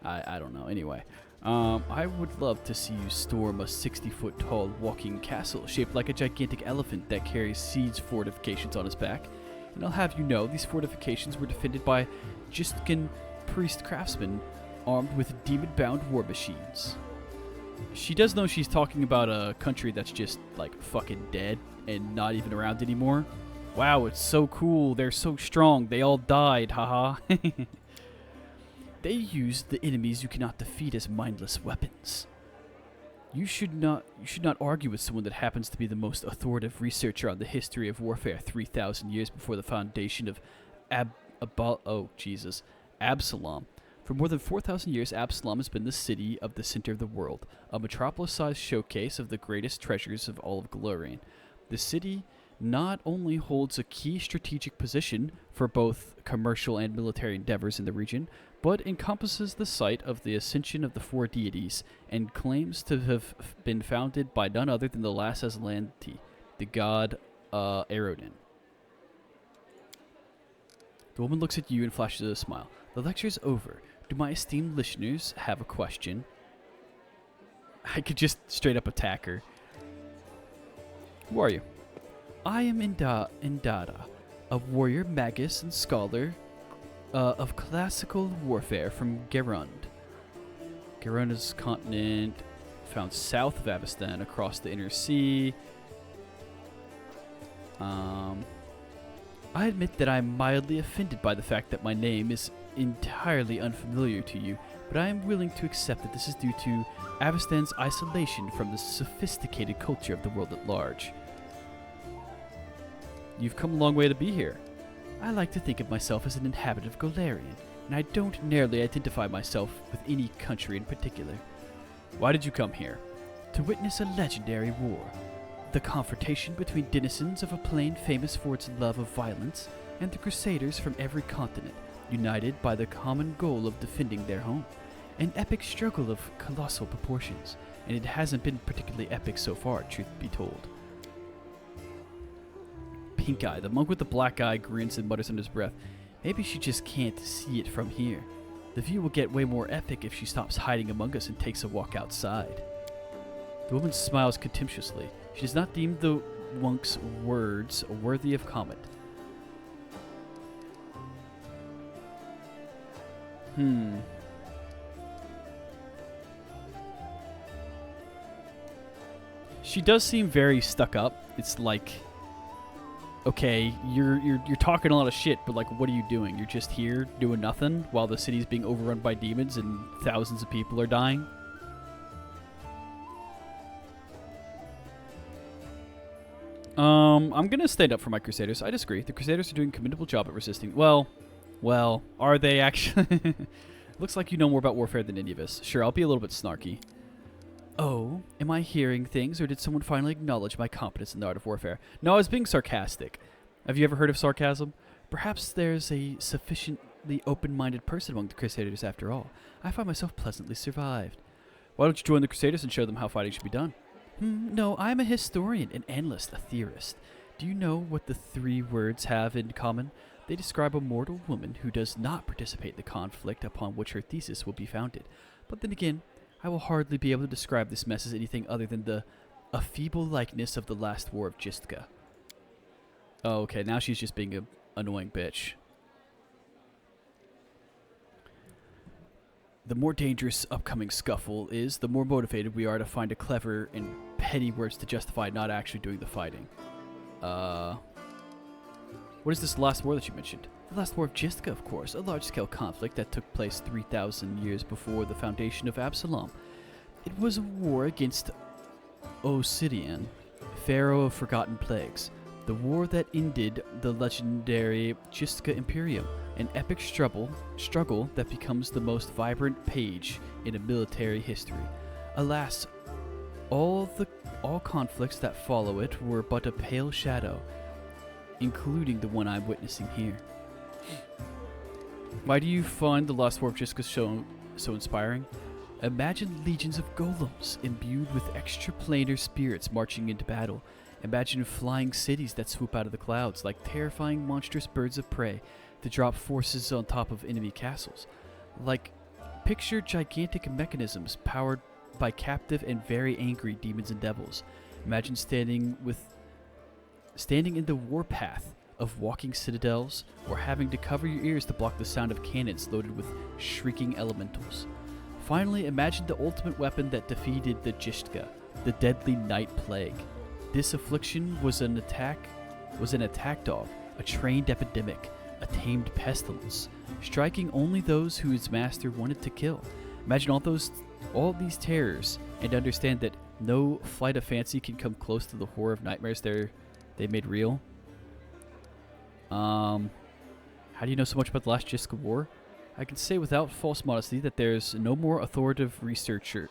I don't know. Anyway. I would love to see you storm a 60-foot tall walking castle shaped like a gigantic elephant that carries siege fortifications on its back. And I'll have you know, these fortifications were defended by Jistkan priest craftsmen armed with demon-bound war machines. She does know she's talking about a country that's just, like, fucking dead and not even around anymore. Wow, it's so cool. They're so strong. They all died, haha. They use the enemies you cannot defeat as mindless weapons. You should not argue with someone that happens to be the most authoritative researcher on the history of warfare 3,000 years before the foundation of Absalom. For more than 4,000 years, Absalom has been the city of the center of the world, a metropolis-sized showcase of the greatest treasures of all of Golarion. The city not only holds a key strategic position for both commercial and military endeavors in the region, but encompasses the site of the ascension of the four deities, and claims to have been founded by none other than the last Aslanti, the god Aerodin. The woman looks at you and flashes a smile. The lecture's over. Do my esteemed listeners have a question? I could just straight up attack her. Who are you? I am Indada, a warrior, magus, and scholar of classical warfare from Gerund. Gerund is a continent found south of Avestan across the Inner Sea. I admit that I am mildly offended by the fact that my name is entirely unfamiliar to you, but I am willing to accept that this is due to Avestan's isolation from the sophisticated culture of the world at large. You've come a long way to be here. I like to think of myself as an inhabitant of Golarion, and I don't nearly identify myself with any country in particular. Why did you come here? To witness a legendary war. The confrontation between denizens of a plane famous for its love of violence and the crusaders from every continent, united by the common goal of defending their home. An epic struggle of colossal proportions, and it hasn't been particularly epic so far, truth be told. Pink Eye, the monk with the black eye, grins and mutters under his breath. Maybe she just can't see it from here. The view will get way more epic if she stops hiding among us and takes a walk outside. The woman smiles contemptuously. She does not deem the monk's words worthy of comment. She does seem very stuck up. It's like, okay, you're talking a lot of shit, but like, what are you doing? You're just here doing nothing while the city's being overrun by demons and thousands of people are dying? I'm gonna stand up for my Crusaders. I disagree. The Crusaders are doing a commendable job at resisting. Well, are they actually? Looks like you know more about warfare than any of us. Sure, I'll be a little bit snarky. Oh, am I hearing things, or did someone finally acknowledge my competence in the art of warfare? No, I was being sarcastic. Have you ever heard of sarcasm? Perhaps there's a sufficiently open-minded person among the Crusaders after all. I find myself pleasantly survived. Why don't you join the Crusaders and show them how fighting should be done? No, I'm a historian, an analyst, a theorist. Do you know what the 3 words have in common? They describe a mortal woman who does not participate in the conflict upon which her thesis will be founded. But then again, I will hardly be able to describe this mess as anything other than a feeble likeness of the last war of Gistka. Oh, okay, now she's just being an annoying bitch. The more dangerous upcoming scuffle is, the more motivated we are to find a clever and petty words to justify not actually doing the fighting. What is this last war that you mentioned? The last war of Gistka, of course, a large-scale conflict that took place 3,000 years before the foundation of Absalom. It was a war against Osidian, Pharaoh of Forgotten Plagues. The war that ended the legendary Gistka Imperium, an epic struggle that becomes the most vibrant page in a military history. Alas, all conflicts that follow it were but a pale shadow, including the one I'm witnessing here. Why do you find the Last War of Gistka so inspiring? Imagine legions of golems imbued with extraplanar spirits marching into battle. Imagine flying cities that swoop out of the clouds like terrifying monstrous birds of prey to drop forces on top of enemy castles. Picture gigantic mechanisms powered by captive and very angry demons and devils. Imagine standing in the warpath of walking citadels, or having to cover your ears to block the sound of cannons loaded with shrieking elementals. Finally, imagine the ultimate weapon that defeated the Gistka, the deadly night plague. This affliction was an attack dog, a trained epidemic, a tamed pestilence, striking only those who its master wanted to kill. Imagine all these terrors, and understand that no flight of fancy can come close to the horror of nightmares they made real. How do you know so much about the last Gistka War? I can say without false modesty that there's no more authoritative researcher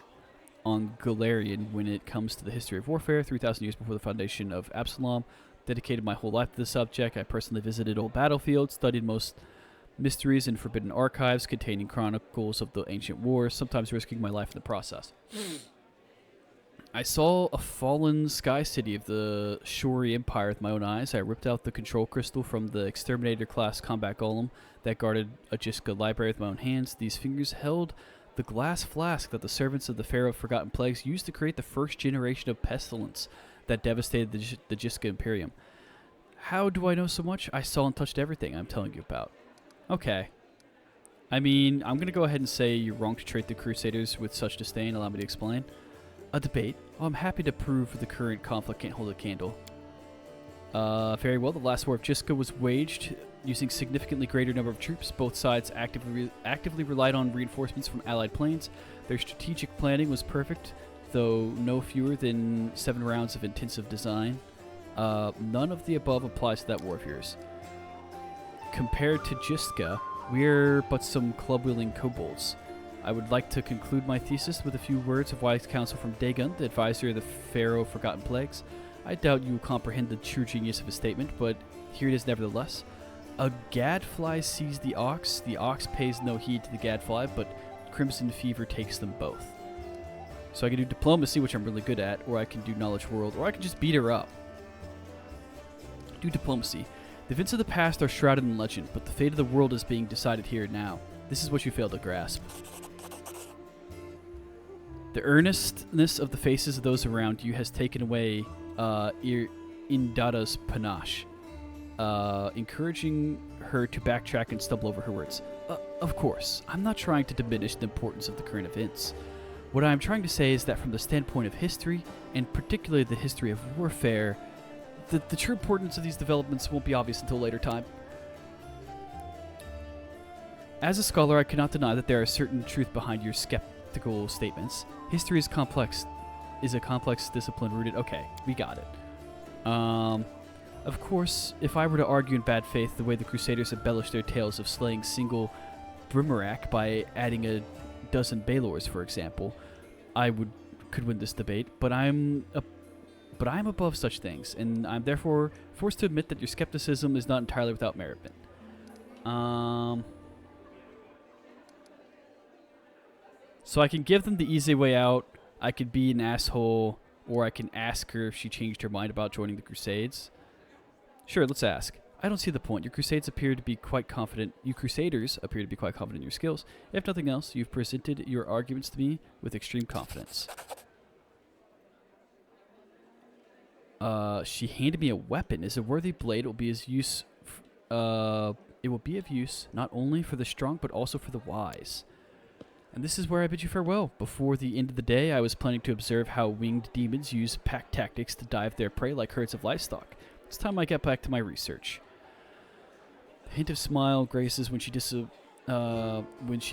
on Galarian when it comes to the history of warfare 3,000 years before the foundation of Absalom. Dedicated my whole life to the subject. I personally visited old battlefields, studied most mysteries and forbidden archives containing chronicles of the ancient wars, sometimes risking my life in the process. I saw a fallen sky city of the Shori Empire with my own eyes. I ripped out the control crystal from the Exterminator-class combat golem that guarded a Gistka library with my own hands. These fingers held the glass flask that the servants of the Pharaoh of Forgotten Plagues used to create the first generation of pestilence that devastated the Gistka Imperium. How do I know so much? I saw and touched everything I'm telling you about. Okay. I mean, I'm going to go ahead and say you're wrong to treat the Crusaders with such disdain. Allow me to explain. A debate. Oh, I'm happy to prove the current conflict can't hold a candle. Very well. The last war of Gistka was waged using significantly greater number of troops. Both sides actively relied on reinforcements from allied planes. Their strategic planning was perfect, though no fewer than 7 rounds of intensive design. None of the above applies to that war of yours. Compared to Gistka, we're but some club-wielding kobolds. I would like to conclude my thesis with a few words of wise counsel from Dagon, the advisor of the Pharaoh of Forgotten Plagues. I doubt you will comprehend the true genius of his statement, but here it is nevertheless. A gadfly sees the ox pays no heed to the gadfly, but crimson fever takes them both. So I can do diplomacy, which I'm really good at, or I can do knowledge world, or I can just beat her up. Do diplomacy. The events of the past are shrouded in legend, but the fate of the world is being decided here and now. This is what you fail to grasp. The earnestness of the faces of those around you has taken away Indada's panache, encouraging her to backtrack and stumble over her words. Of course, I'm not trying to diminish the importance of the current events. What I'm trying to say is that from the standpoint of history, and particularly the history of warfare, the true importance of these developments won't be obvious until a later time. As a scholar, I cannot deny that there is certain truth behind your skeptical statements. History is a complex discipline rooted... Okay, we got it. Of course, if I were to argue in bad faith the way the Crusaders embellished their tales of slaying single Brimarak by adding a dozen Balors, for example, I could win this debate. But I'm above such things, and I'm therefore forced to admit that your skepticism is not entirely without merit. So I can give them the easy way out. I could be an asshole, or I can ask her if she changed her mind about joining the Crusades. Sure, let's ask. I don't see the point. You Crusaders appear to be quite confident in your skills. If nothing else, you've presented your arguments to me with extreme confidence. She handed me a weapon. Is a worthy blade. It will be of use not only for the strong, but also for the wise. And this is where I bid you farewell. Before the end of the day, I was planning to observe how winged demons use pack tactics to dive their prey like herds of livestock. It's time I get back to my research. A hint of smile graces when she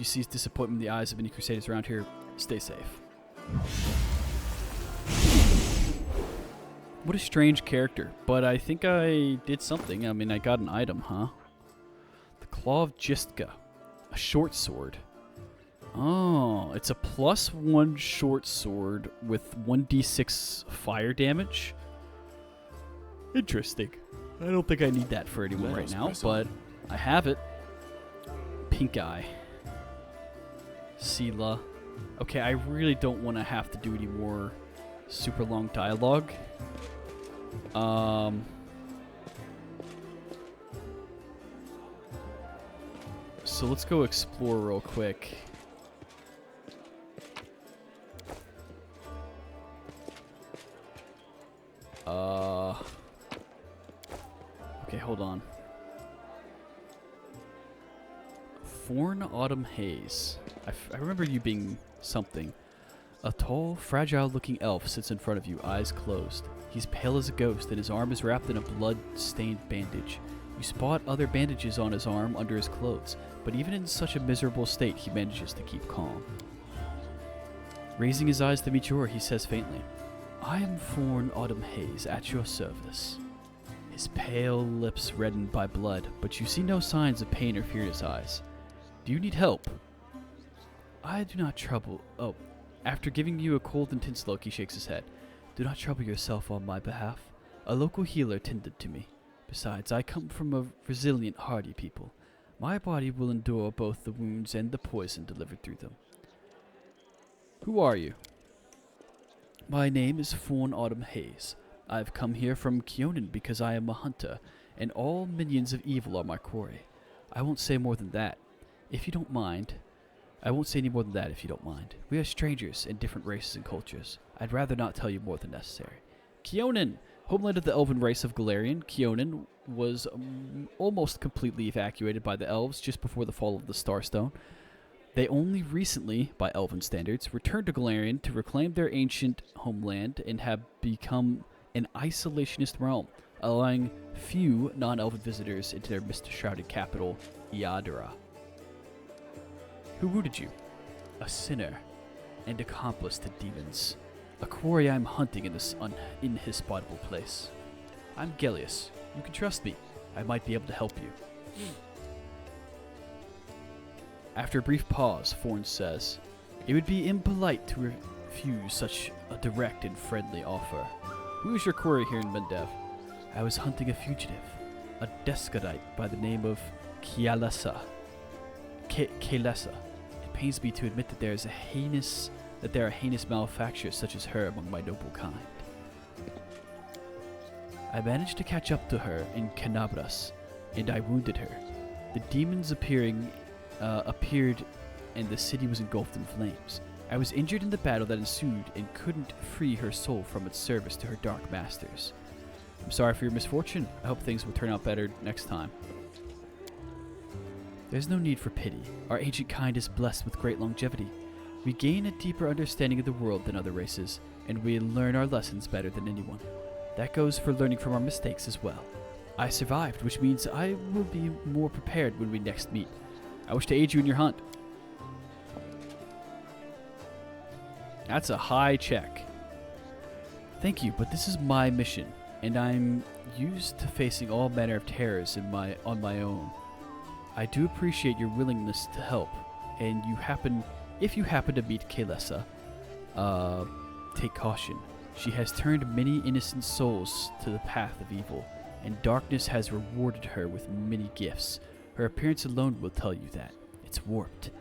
sees disappointment in the eyes of any Crusaders around here. Stay safe. What a strange character, but I think I did something. I mean, I got an item, huh? The Claw of Jistka, a short sword. Oh, it's a +1 short sword with 1d6 fire damage. Interesting. I don't think I need that for anyone right now, but I have it. Pink Eye. Sela. Okay, I really don't want to have to do any more super long dialogue. So let's go explore real quick. Okay, hold on. Thorn Autumn Haze. I remember you being something. A tall, fragile-looking elf sits in front of you, eyes closed. He's pale as a ghost, and his arm is wrapped in a blood-stained bandage. You spot other bandages on his arm under his clothes, but even in such a miserable state, he manages to keep calm. Raising his eyes to meet yours, he says faintly, "I am Thorn Autumn Haze, at your service." His pale lips reddened by blood, but you see no signs of pain or fear in his eyes. "Do you need help?" "I do not trouble..." Oh, after giving you a cold, intense look, he shakes his head. "Do not trouble yourself on my behalf. A local healer tended to me. Besides, I come from a resilient, hardy people. My body will endure both the wounds and the poison delivered through them." "Who are you?" "My name is Thorn Autumn Haze. I've come here from Keonan because I am a hunter, and all minions of evil are my quarry. I won't say more than that, if you don't mind. I won't say any more than that if you don't mind. We are strangers in different races and cultures. I'd rather not tell you more than necessary." Keonan, homeland of the elven race of Galarian. Keonan was almost completely evacuated by the elves just before the fall of the Starstone. They only recently, by elven standards, returned to Galarian to reclaim their ancient homeland and have become an isolationist realm, allowing few non-elven visitors into their mist-shrouded capital, Iadra. "Who wounded you?" "A sinner, and accomplice to demons. A quarry I'm hunting in this inhospitable place. I'm Gellius. You can trust me. I might be able to help you." After a brief pause, Thorn says, "It would be impolite to refuse such a direct and friendly offer. Who is your quarry here in Mendev?" "I was hunting a fugitive, a Descadite by the name of Kaelessa. It pains me to admit that there are heinous malefactors such as her among my noble kind. I managed to catch up to her in Canabras, and I wounded her. The demons appeared, and the city was engulfed in flames. I was injured in the battle that ensued and couldn't free her soul from its service to her dark masters. I'm sorry for your misfortune. I hope things will turn out better next time." "There's no need for pity. Our ancient kind is blessed with great longevity. We gain a deeper understanding of the world than other races, and we learn our lessons better than anyone. That goes for learning from our mistakes as well. I survived, which means I will be more prepared when we next meet. I wish to aid you in your hunt." That's a high check. "Thank you, but this is my mission. and I'm used to facing all manner of terrors on my own. I do appreciate your willingness to help, and if you happen to meet Kalesa, take caution. She has turned many innocent souls to the path of evil, and darkness has rewarded her with many gifts. Her appearance alone will tell you that. It's warped.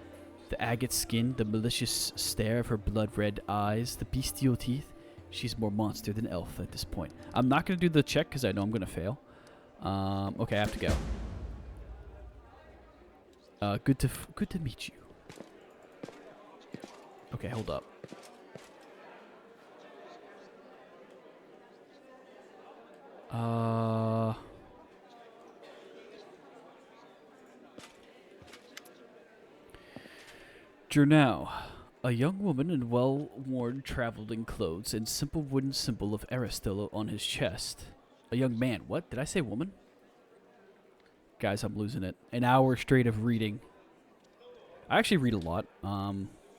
The agate skin, the malicious stare of her blood-red eyes, the bestial teeth. She's more monster than elf at this point. I'm not going to do the check because I know I'm going to fail. Okay, I have to go. Good to meet you. Okay, hold up. Jurnau, a young woman in well-worn traveling clothes and simple wooden symbol of Aristil on his chest. A young man. What? Did I say woman? Guys, I'm losing it. An hour straight of reading. I actually read a lot.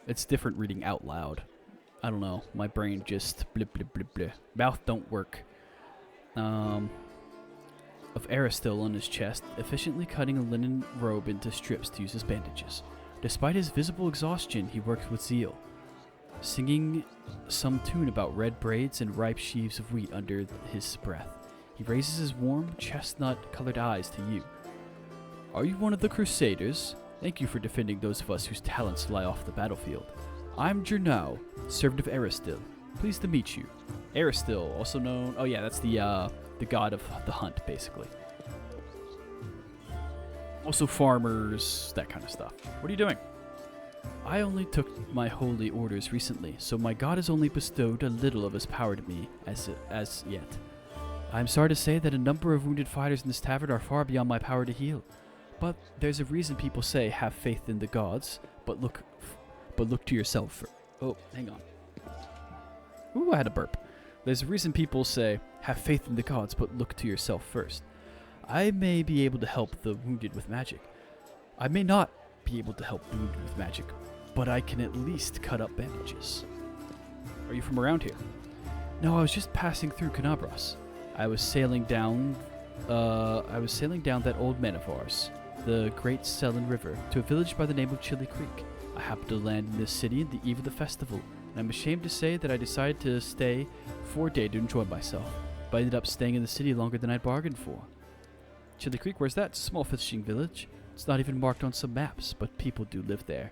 It's different reading out loud. I don't know. My brain just blip blip blip blip. Mouth don't work. Of Aristil on his chest, efficiently cutting a linen robe into strips to use as bandages. Despite his visible exhaustion, he works with zeal, singing some tune about red braids and ripe sheaves of wheat under his breath. He raises his warm, chestnut-colored eyes to you. Are you one of the Crusaders? Thank you for defending those of us whose talents lie off the battlefield. I'm Jurnau, servant of Aristil. Pleased to meet you. Aristil, also known... Oh yeah, that's the god of the hunt, basically. Also farmers, that kind of stuff. What are you doing? I only took my holy orders recently, so my god has only bestowed a little of his power to me as yet. I'm sorry to say that a number of wounded fighters in this tavern are far beyond my power to heal. But there's a reason people say have faith in the gods, but look to yourself. Oh, hang on. Ooh, I had a burp. There's a reason people say have faith in the gods, but look to yourself first. I may be able to help the wounded with magic. I may not be able to help the wounded with magic, but I can at least cut up bandages. Are you from around here? No, I was just passing through Canabras. I was sailing down that old man of ours, the Great Selin River, to a village by the name of Chili Creek. I happened to land in this city on the eve of the festival, and I'm ashamed to say that I decided to stay for a day to enjoy myself, but I ended up staying in the city longer than I'd bargained for. Chili Creek, where's that? It's a small fishing village. It's not even marked on some maps, but people do live there.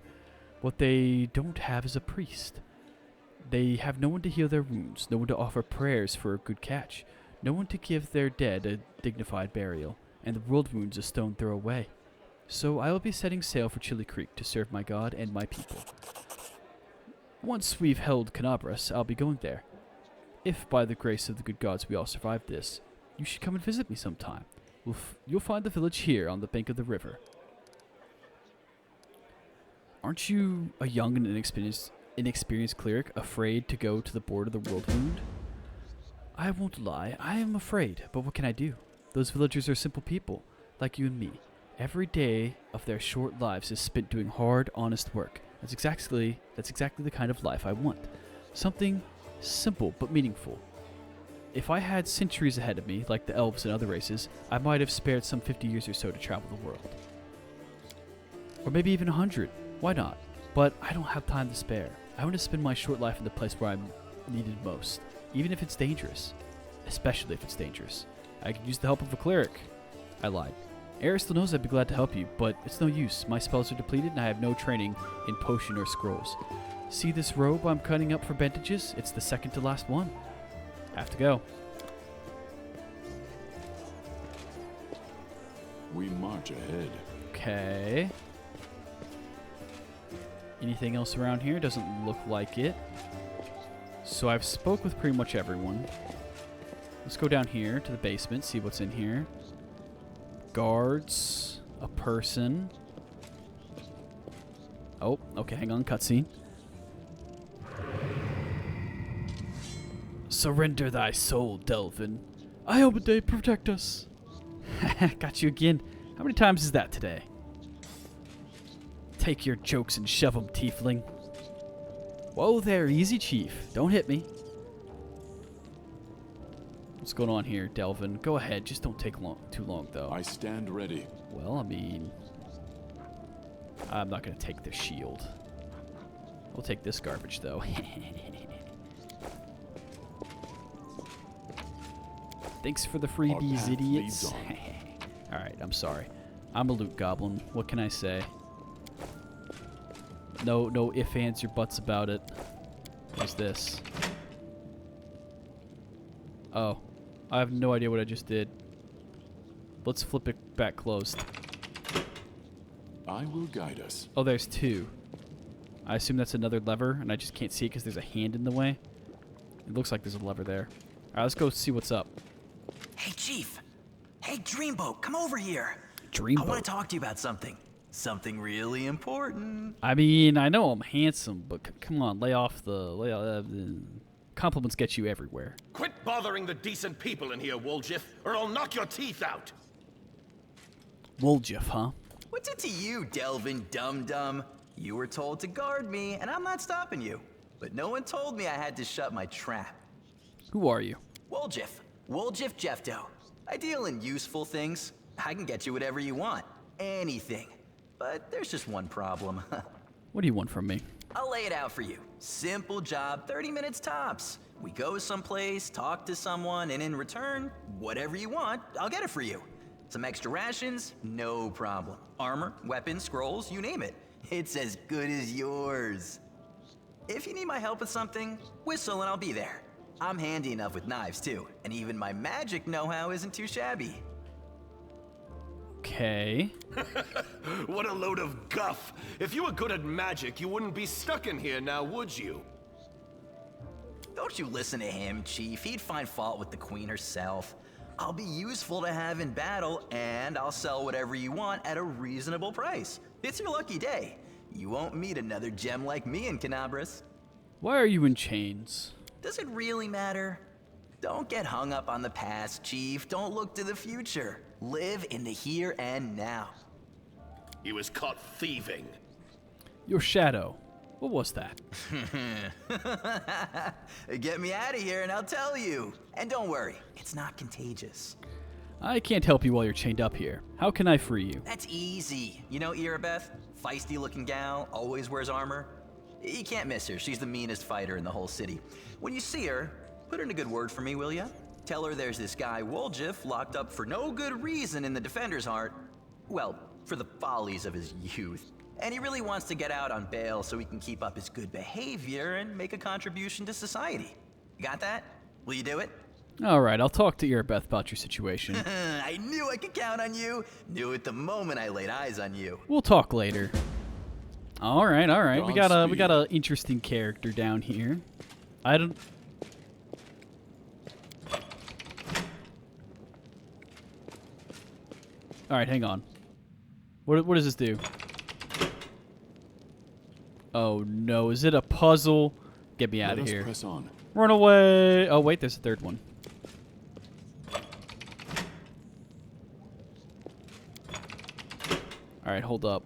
What they don't have is a priest. They have no one to heal their wounds, no one to offer prayers for a good catch, no one to give their dead a dignified burial, and the world wounds a stone throw away. So I will be setting sail for Chili Creek to serve my god and my people. Once we've held Canabras, I'll be going there. If by the grace of the good gods we all survive this, you should come and visit me sometime. You'll find the village here on the bank of the river. Aren't you a young and inexperienced cleric afraid to go to the board of the world wound? I won't lie, I am afraid, but what can I do? Those villagers are simple people, like you and me. Every day of their short lives is spent doing hard, honest work. That's exactly the kind of life I want. Something simple but meaningful. If I had centuries ahead of me, like the elves and other races, I might have spared some 50 years or so to travel the world. Or maybe even 100. Why not? But I don't have time to spare. I want to spend my short life in the place where I'm needed most, even if it's dangerous. Especially if it's dangerous. I could use the help of a cleric. I lied. Aristil knows I'd be glad to help you, but it's no use. My spells are depleted and I have no training in potion or scrolls. See this robe I'm cutting up for bandages? It's the second to last one. Have to go. We march ahead. Okay. Anything else around here? Doesn't look like it. So I've spoke with pretty much everyone. Let's go down here to the basement, see what's in here. Guards. A person. Oh, okay, hang on, cutscene. Surrender thy soul, Delvin. Iomedae, protect us. Got you again. How many times is that today? Take your jokes and shove 'em, tiefling. Whoa there, easy, chief. Don't hit me. What's going on here, Delvin? Go ahead. Just don't take too long, though. I stand ready. Well, I mean, I'm not going to take the shield. We'll take this garbage, though. Thanks for the freebies, idiots. Alright, I'm sorry. I'm a loot goblin. What can I say? No ifs, ands, or buts about it. What's this? Oh. I have no idea what I just did. Let's flip it back closed. I will guide us. Oh, there's two. I assume that's another lever, and I just can't see it because there's a hand in the way. It looks like there's a lever there. Alright, let's go see what's up. Hey, Chief. Hey, Dreamboat, come over here. Dreamboat? I want to talk to you about something. Something really important. I mean, I know I'm handsome, but come on, lay off the compliments get you everywhere. Quit bothering the decent people in here, Woljif, or I'll knock your teeth out. Woljif, huh? What's it to you, Delvin Dum-Dum? You were told to guard me, and I'm not stopping you. But no one told me I had to shut my trap. Who are you? Woljif. Woljif Jeffdo. I deal in useful things. I can get you whatever you want. Anything. But there's just one problem. What do you want from me? I'll lay it out for you. Simple job, 30 minutes tops. We go someplace, talk to someone, and in return, whatever you want, I'll get it for you. Some extra rations? No problem. Armor, weapons, scrolls, you name it. It's as good as yours. If you need my help with something, whistle and I'll be there. I'm handy enough with knives too, and even my magic know-how isn't too shabby. Okay. What a load of guff. If you were good at magic, you wouldn't be stuck in here now, would you? Don't you listen to him, Chief. He'd find fault with the Queen herself. I'll be useful to have in battle, and I'll sell whatever you want at a reasonable price. It's your lucky day. You won't meet another gem like me in Canabras. Why are you in chains? Does it really matter? Don't get hung up on the past, Chief. Don't look to the future. Live in the here and now. He was caught thieving. Your shadow. What was that? Get me out of here and I'll tell you. And don't worry, it's not contagious. I can't help you while you're chained up here. How can I free you? That's easy. You know Irabeth? Feisty looking gal, always wears armor. You can't miss her. She's the meanest fighter in the whole city. When you see her, put in a good word for me, will ya? Tell her there's this guy Woljif locked up for no good reason in the Defender's Heart. Well, for the follies of his youth. And he really wants to get out on bail so he can keep up his good behavior and make a contribution to society. You got that? Will you do it? Alright, I'll talk to Irabeth about your situation. I knew I could count on you. Knew it the moment I laid eyes on you. We'll talk later. Alright. We got Godspeed. a interesting character down here. I don't... Alright, hang on. What does this do? Oh no, is it a puzzle? Get me out Let of us here. press on. Run away! Oh wait, there's a third one. Alright, hold up.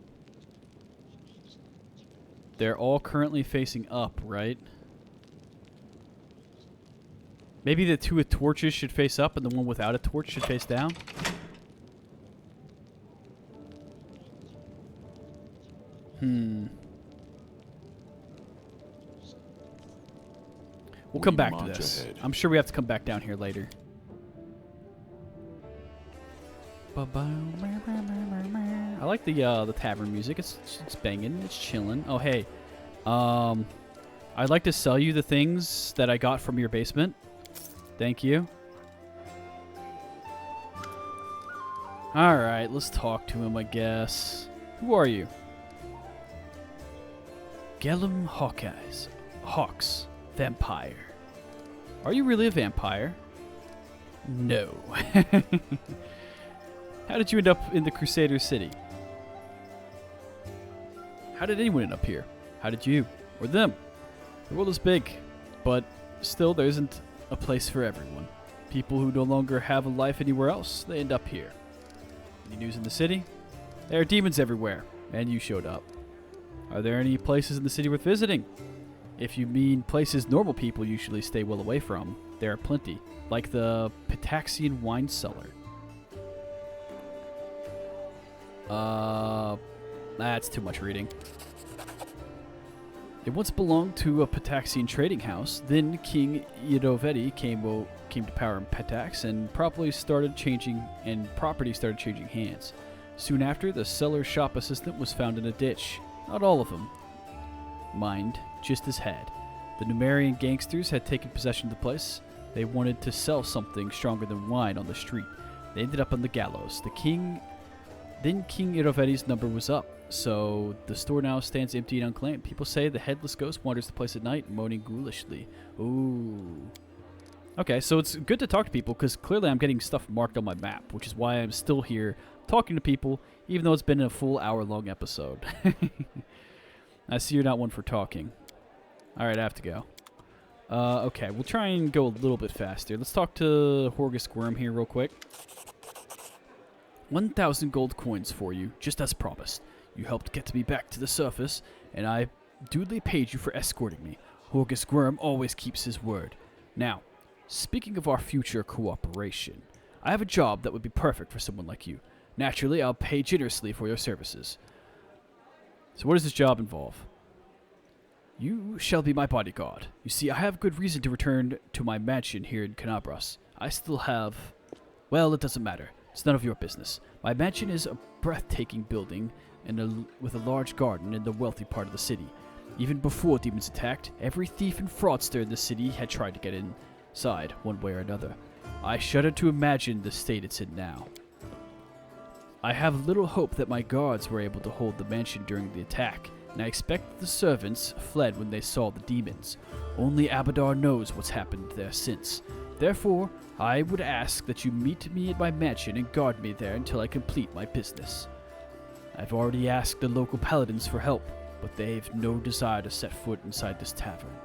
They're all currently facing up, right? Maybe the two with torches should face up and the one without a torch should face down? We'll come We back to march this. ahead. I'm sure we have to come back down here later. I like the tavern music. It's banging. It's chilling. Oh hey, I'd like to sell you the things that I got from your basement. Thank you. All right, let's talk to him, I guess. Who are you? Gellum Hawks. Vampire. Are you really a vampire? No. How did you end up in the Crusader City? How did anyone end up here? How did you? Or them? The world is big, but still there isn't a place for everyone. People who no longer have a life anywhere else, they end up here. Any news in the city? There are demons everywhere, and you showed up. Are there any places in the city worth visiting? If you mean places normal people usually stay well away from, There are plenty, like the Pitaxian wine cellar. That's too much reading. It once belonged to a Pitaxian trading house. Then King Iroveti came to power in Pitax, and property started changing hands. Soon after, the cellar shop assistant was found in a ditch. Not all of them, mind, just his head. The Numerian gangsters had taken possession of the place. They wanted to sell something stronger than wine on the street. They ended up on the gallows. Then King Iroveti's number was up, so the store now stands empty and unclaimed. People say the headless ghost wanders the place at night, moaning ghoulishly. Ooh. Okay, so it's good to talk to people, because clearly I'm getting stuff marked on my map, which is why I'm still here talking to people, even though it's been a full hour-long episode. I see you're not one for talking. Alright, I have to go. Okay, we'll try and go a little bit faster. Let's talk to Horgus Worm here real quick. 1,000 gold coins for you, just as promised. You helped get me back to the surface, and I duly paid you for escorting me. Horgus Worm always keeps his word. Now, speaking of our future cooperation, I have a job that would be perfect for someone like you. Naturally, I'll pay generously for your services. So what does this job involve? You shall be my bodyguard. You see, I have good reason to return to my mansion here in Canabras. I still have... Well, it doesn't matter. It's none of your business. My mansion is a breathtaking building with a large garden in the wealthy part of the city. Even before demons attacked, every thief and fraudster in the city had tried to get inside, one way or another. I shudder to imagine the state it's in now. I have little hope that my guards were able to hold the mansion during the attack, and I expect the servants fled when they saw the demons. Only Abadar knows what's happened there since. Therefore, I would ask that you meet me at my mansion and guard me there until I complete my business. I've already asked the local paladins for help, but they've no desire to set foot inside this tavern.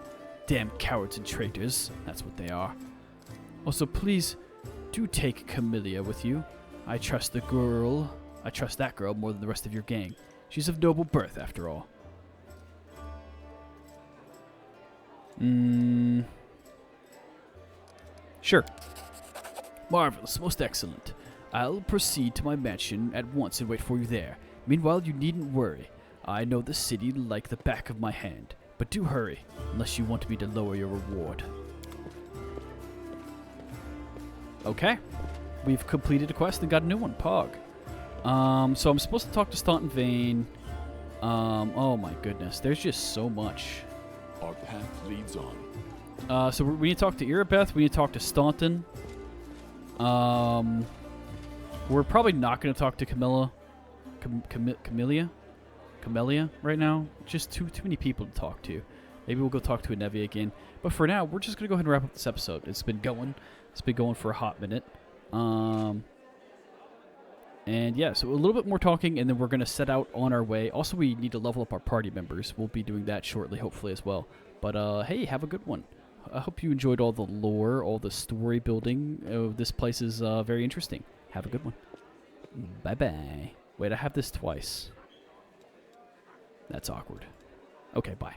Damn cowards and traitors, that's what they are. Also, please, do take Camellia with you. I trust that girl more than the rest of your gang. She's of noble birth, after all. Sure. Marvelous, most excellent. I'll proceed to my mansion at once and wait for you there. Meanwhile, you needn't worry. I know the city like the back of my hand. But do hurry, unless you want me to lower your reward. Okay. We've completed a quest and got a new one, Pog. So I'm supposed to talk to Staunton Vane. Oh my goodness, there's just so much. Our path leads on. So we need to talk to Irabeth, we need to talk to Staunton. We're probably not going to talk to Camellia right now. Just too many people to talk to. Maybe we'll go talk to Anevia again. But for now, we're just going to go ahead and wrap up this episode. It's been going for a hot minute. And yeah, so a little bit more talking, and then we're going to set out on our way. Also, we need to level up our party members. We'll be doing that shortly, hopefully, as well. But hey, have a good one. I hope you enjoyed all the lore, all the story building. This place is very interesting. Have a good one. Bye-bye. Wait, I have this twice. That's awkward. Okay, bye.